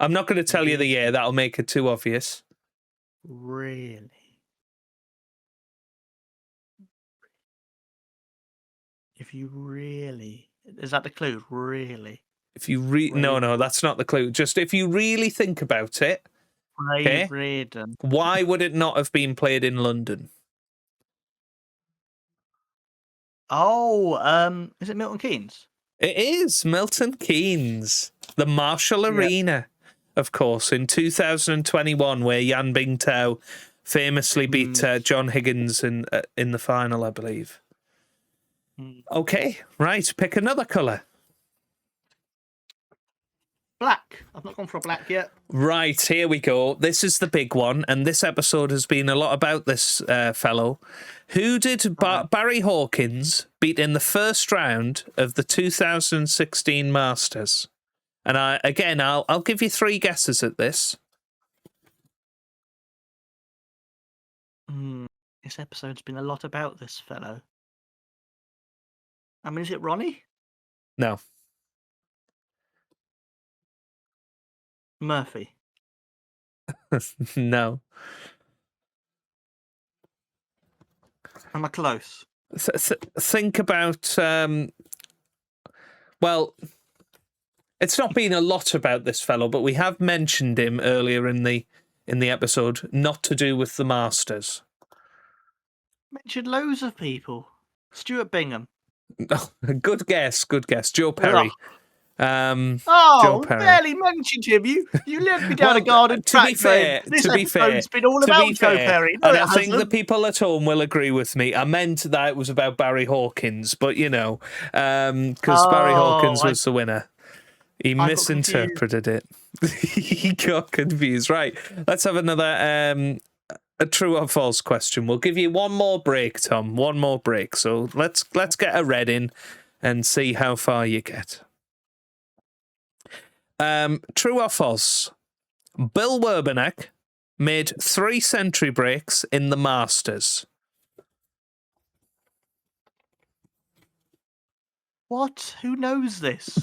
Speaker 3: I'm not going to tell you the year, that'll make it too obvious.
Speaker 2: Really? If you really... Is that the clue? Really?
Speaker 3: If you No, that's not the clue. Just if you really think about it, okay,
Speaker 2: Braden.
Speaker 3: why would it not have been played in London?
Speaker 2: Oh, is it Milton Keynes?
Speaker 3: It is Milton Keynes, the Marshall Arena, of course, in 2021, where Yan Bingtao famously beat John Higgins in the final, I believe. Okay, right, pick another colour.
Speaker 2: Black. I've not gone for a black yet.
Speaker 3: Right, here we go. This is the big one, and this episode has been a lot about this fellow. Who did Barry Hawkins beat in the first round of the 2016 Masters? And I'll give you 3 guesses at this.
Speaker 2: This episode's been a lot about this fellow. I mean, is it Ronnie?
Speaker 3: No.
Speaker 2: Murphy.
Speaker 3: No.
Speaker 2: Am I close?
Speaker 3: Think about. Well, it's not been a lot about this fellow, but we have mentioned him earlier in the episode. Not to do with the Masters.
Speaker 2: Mentioned loads of people. Stuart Bingham.
Speaker 3: Good guess. Good guess. Joe Perry.
Speaker 2: Joe
Speaker 3: Perry.
Speaker 2: Barely mentioned him. You led me down a garden track.
Speaker 3: To be fair,
Speaker 2: episode's been all about Joe Perry. No,
Speaker 3: and
Speaker 2: it
Speaker 3: I think the
Speaker 2: hasn't.
Speaker 3: people at home will agree with me. I meant that it was about Barry Hawkins, but because Barry Hawkins was the winner. He misinterpreted it. He got confused. Right, let's have another a true or false question. We'll give you one more break, Tom. One more break. So let's get a red in and see how far you get. True or false? Bill Werbenack made 3 century breaks in the Masters.
Speaker 2: What? Who knows this?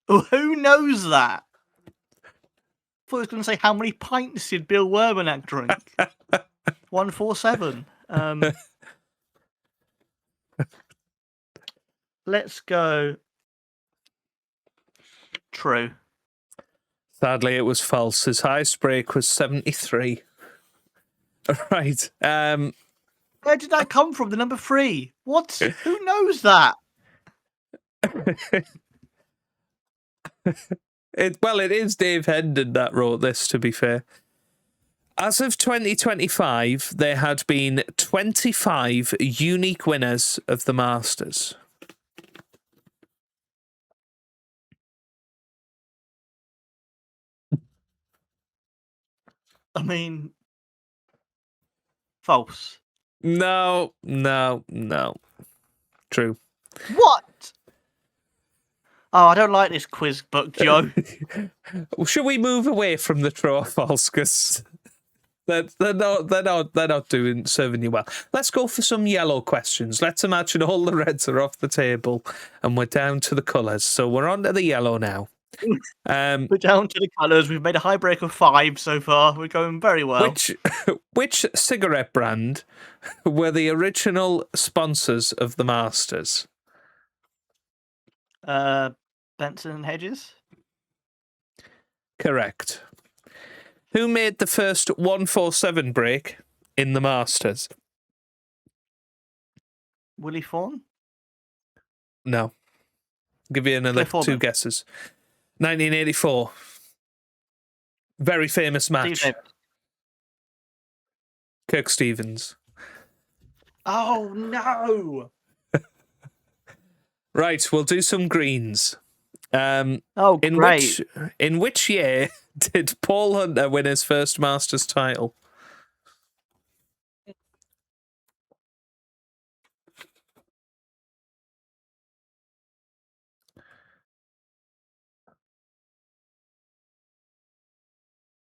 Speaker 2: Who knows that? I thought I was going to say, how many pints did Bill Werbenack drink? 147. Let's go. True.
Speaker 3: Sadly, it was false. His highest break was 73. Right.
Speaker 2: Where did that come from? The number 3. What? Who knows that?
Speaker 3: It is Dave Hendon that wrote this, to be fair. As of 2025, there had been 25 unique winners of the Masters.
Speaker 2: I mean, false.
Speaker 3: No. True.
Speaker 2: What? Oh, I don't like this quiz book, Joe.
Speaker 3: Should we move away from the true or false? Because They're not doing serving you well. Let's go for some yellow questions. Let's imagine all the reds are off the table and we're down to the colours. So we're on to the yellow now.
Speaker 2: We're down to the colours. We've made a high break of 5 so far. We're going very well.
Speaker 3: Which cigarette brand were the original sponsors of the Masters?
Speaker 2: Benson and Hedges?
Speaker 3: Correct. Who made the first 147 break in the Masters?
Speaker 2: Willie Fawn?
Speaker 3: No. I'll give you another
Speaker 2: Cliff
Speaker 3: 2
Speaker 2: Orban.
Speaker 3: guesses. 1984. Very famous
Speaker 2: Steve
Speaker 3: match.
Speaker 2: Davis.
Speaker 3: Kirk Stevens.
Speaker 2: Oh, no!
Speaker 3: Right, we'll do some greens.
Speaker 2: Oh, great.
Speaker 3: In which year did Paul Hunter win his first Masters title?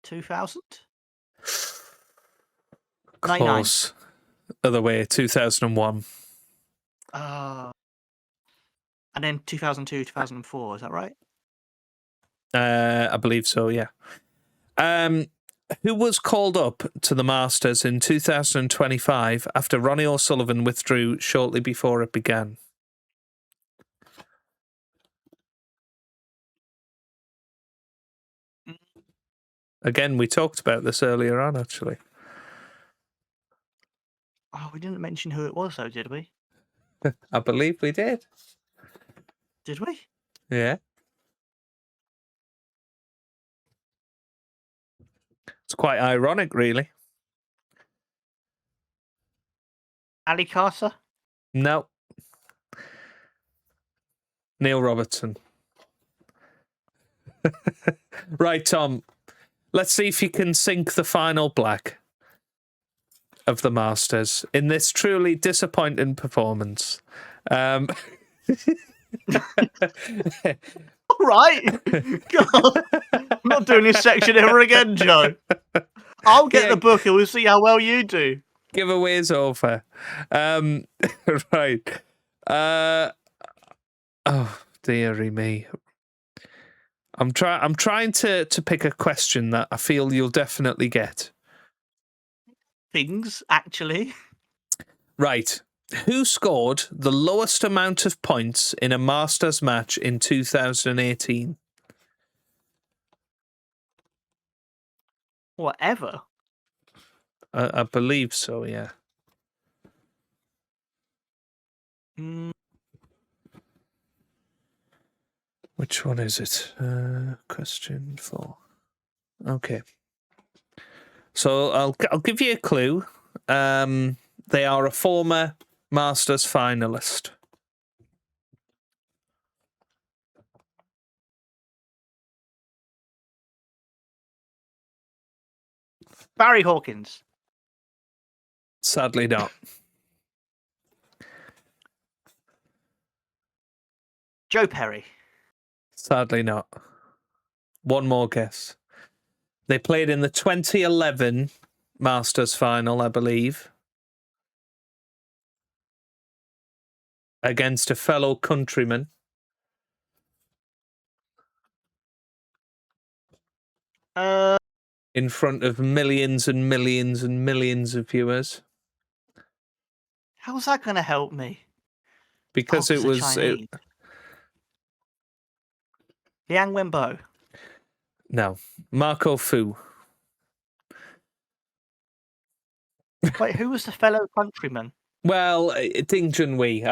Speaker 2: $2,000?
Speaker 3: Close. Other way, 2001.
Speaker 2: And then 2002, 2004, is that right?
Speaker 3: I believe so, yeah. Who was called up to the Masters in 2025 after Ronnie O'Sullivan withdrew shortly before it began? Again, we talked about this earlier on, actually.
Speaker 2: Oh, we didn't mention who it was, though, did we?
Speaker 3: I believe we did.
Speaker 2: Did we?
Speaker 3: Yeah. It's quite ironic, really.
Speaker 2: Ali Carter?
Speaker 3: No. Neil Robertson. Right, Tom. Let's see if you can sink the final black of the Masters in this truly disappointing performance.
Speaker 2: All right. God, I'm not doing this section ever again, Joe. I'll get the book and we'll see how well you do.
Speaker 3: Giveaway's over. Right. Oh, dearie me. I'm trying to pick a question that I feel you'll definitely get.
Speaker 2: Things, actually.
Speaker 3: Right. Who scored the lowest amount of points in a Masters match in 2018?
Speaker 2: Whatever.
Speaker 3: I believe so, yeah. Which one is it? Question 4. Okay. So I'll give you a clue. They are a former Masters finalist.
Speaker 2: Barry Hawkins.
Speaker 3: Sadly not.
Speaker 2: Joe Perry.
Speaker 3: Sadly not. One more guess. They played in the 2011 Masters final, I believe, against a fellow countryman. In front of millions and millions and millions of viewers.
Speaker 2: How's that going to help me?
Speaker 3: Because it was...
Speaker 2: Liang Wenbo.
Speaker 3: No. Marco Fu.
Speaker 2: Wait, who was the fellow countryman?
Speaker 3: Well, Ding Junhui.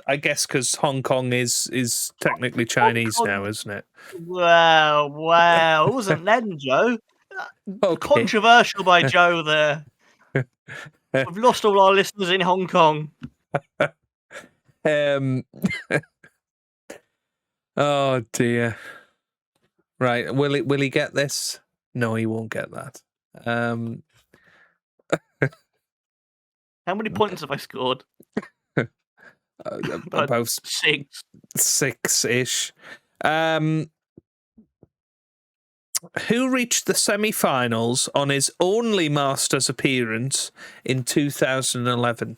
Speaker 3: I guess because Hong Kong is technically Chinese now, isn't it?
Speaker 2: Wow. It wasn't then, Joe.
Speaker 3: Okay.
Speaker 2: Controversial by Joe there. We've lost all our listeners in Hong Kong.
Speaker 3: Oh dear. Right, will he get this? No, he won't get that.
Speaker 2: How many points have I scored?
Speaker 3: About
Speaker 2: 6.
Speaker 3: 6-ish. Who reached the semi-finals on his only Masters appearance in 2011?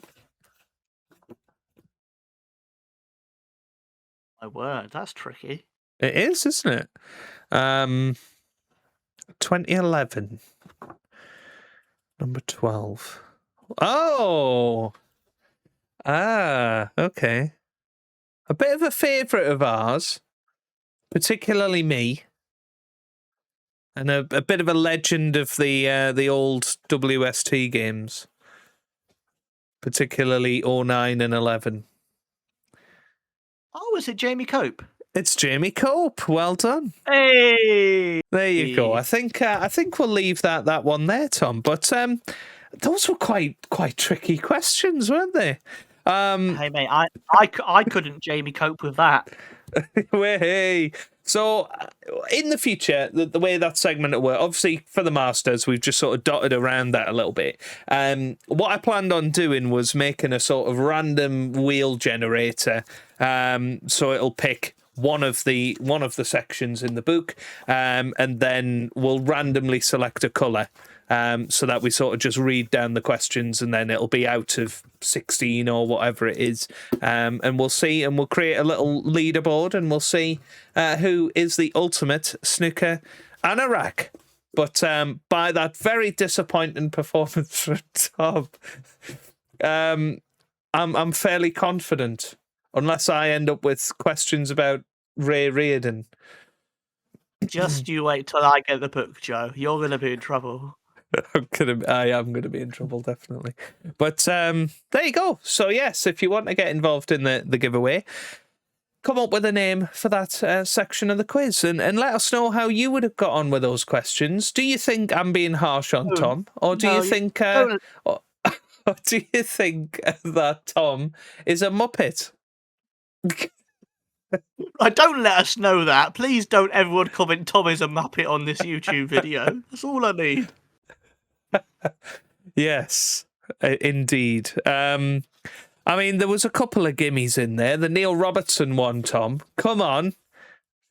Speaker 2: My word, that's tricky.
Speaker 3: It is, isn't it? 2011. Number 12. Oh! Okay. A bit of a favourite of ours, particularly me, and a bit of a legend of the old WST games, particularly 09 and 11.
Speaker 2: Oh, is it Jamie Cope?
Speaker 3: It's Jamie Cope. Well done.
Speaker 2: Hey!
Speaker 3: There you go. I think we'll leave that one there, Tom. But those were quite tricky questions, weren't they?
Speaker 2: Hey, mate, I couldn't Jamie Cope with that.
Speaker 3: Hey. So, in the future, the way that segment will work, obviously for the Masters, we've just sort of dotted around that a little bit. What I planned on doing was making a sort of random wheel generator. So it'll pick one of the sections in the book, and then we'll randomly select a colour. So that we sort of just read down the questions, and then it'll be out of 16 or whatever it is. And we'll see, and we'll create a little leaderboard, and we'll see who is the ultimate snooker anorak. But by that very disappointing performance from Tom, I'm fairly confident, unless I end up with questions about Ray Reardon.
Speaker 2: Just you wait till I get the book, Joe. You're going to be in trouble.
Speaker 3: I am going to be in trouble, definitely. But there you go. So yes, if you want to get involved in the giveaway, come up with a name for that section of the quiz, and let us know how you would have got on with those questions. Do you think I'm being harsh on Tom, or do you think or do you think that Tom is a muppet?
Speaker 2: Don't let us know that. Please don't everyone comment Tom is a muppet on this YouTube video. That's all I need.
Speaker 3: Yes, indeed. I mean, there was a couple of gimmies in there. The Neil Robertson one, Tom. Come on.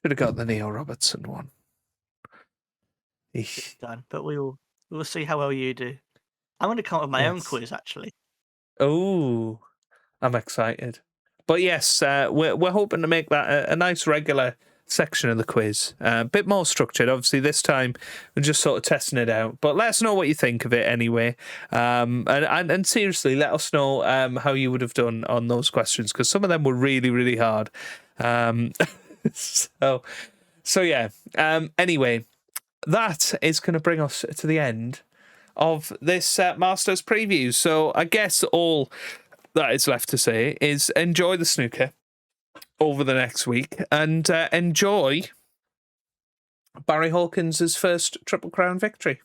Speaker 3: Should have got the Neil Robertson one.
Speaker 2: It's done, but we'll see how well you do. I'm going to come up with my own quiz, actually.
Speaker 3: Oh, I'm excited. But yes, we're hoping to make that a nice regular section of the quiz. A bit more structured. Obviously, this time we're just sort of testing it out. But let us know what you think of it anyway. And seriously, let us know how you would have done on those questions, because some of them were really, really hard. So yeah. Anyway, that is going to bring us to the end of this Masters preview. So I guess all that is left to say is enjoy the snooker over the next week, and enjoy Barry Hawkins' first Triple Crown victory.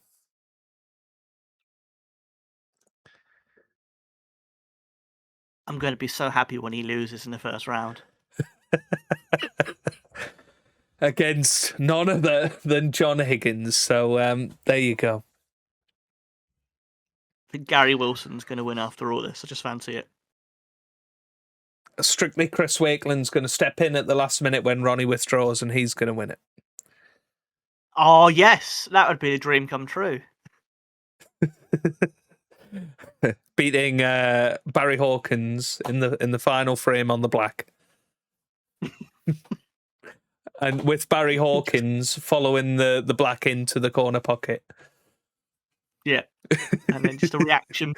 Speaker 2: I'm going to be so happy when he loses in the first round.
Speaker 3: Against none other than John Higgins. So there you go.
Speaker 2: I think Gary Wilson's going to win after all this. I just fancy it.
Speaker 3: Strictly Chris Wakeland's going to step in at the last minute when Ronnie withdraws, and he's going to win it.
Speaker 2: Oh, yes. That would be a dream come true.
Speaker 3: Beating Barry Hawkins in the final frame on the black. And with Barry Hawkins following the black into the corner pocket.
Speaker 2: Yeah. And then just a reaction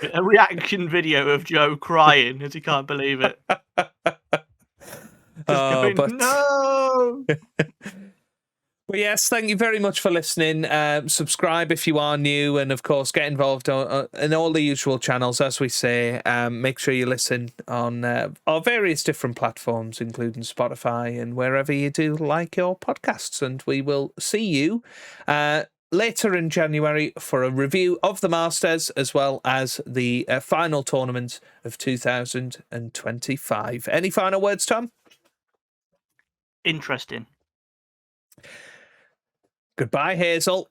Speaker 2: video of Joe crying as he can't believe it. Going, no!
Speaker 3: Well, yes, thank you very much for listening. Subscribe if you are new, and of course, get involved in all the usual channels, as we say. Make sure you listen on our various different platforms, including Spotify and wherever you do like your podcasts. And we will see you later in January for a review of the Masters, as well as the final tournament of 2025. Any final words, Tom?
Speaker 2: Interesting.
Speaker 3: Goodbye, Hazel.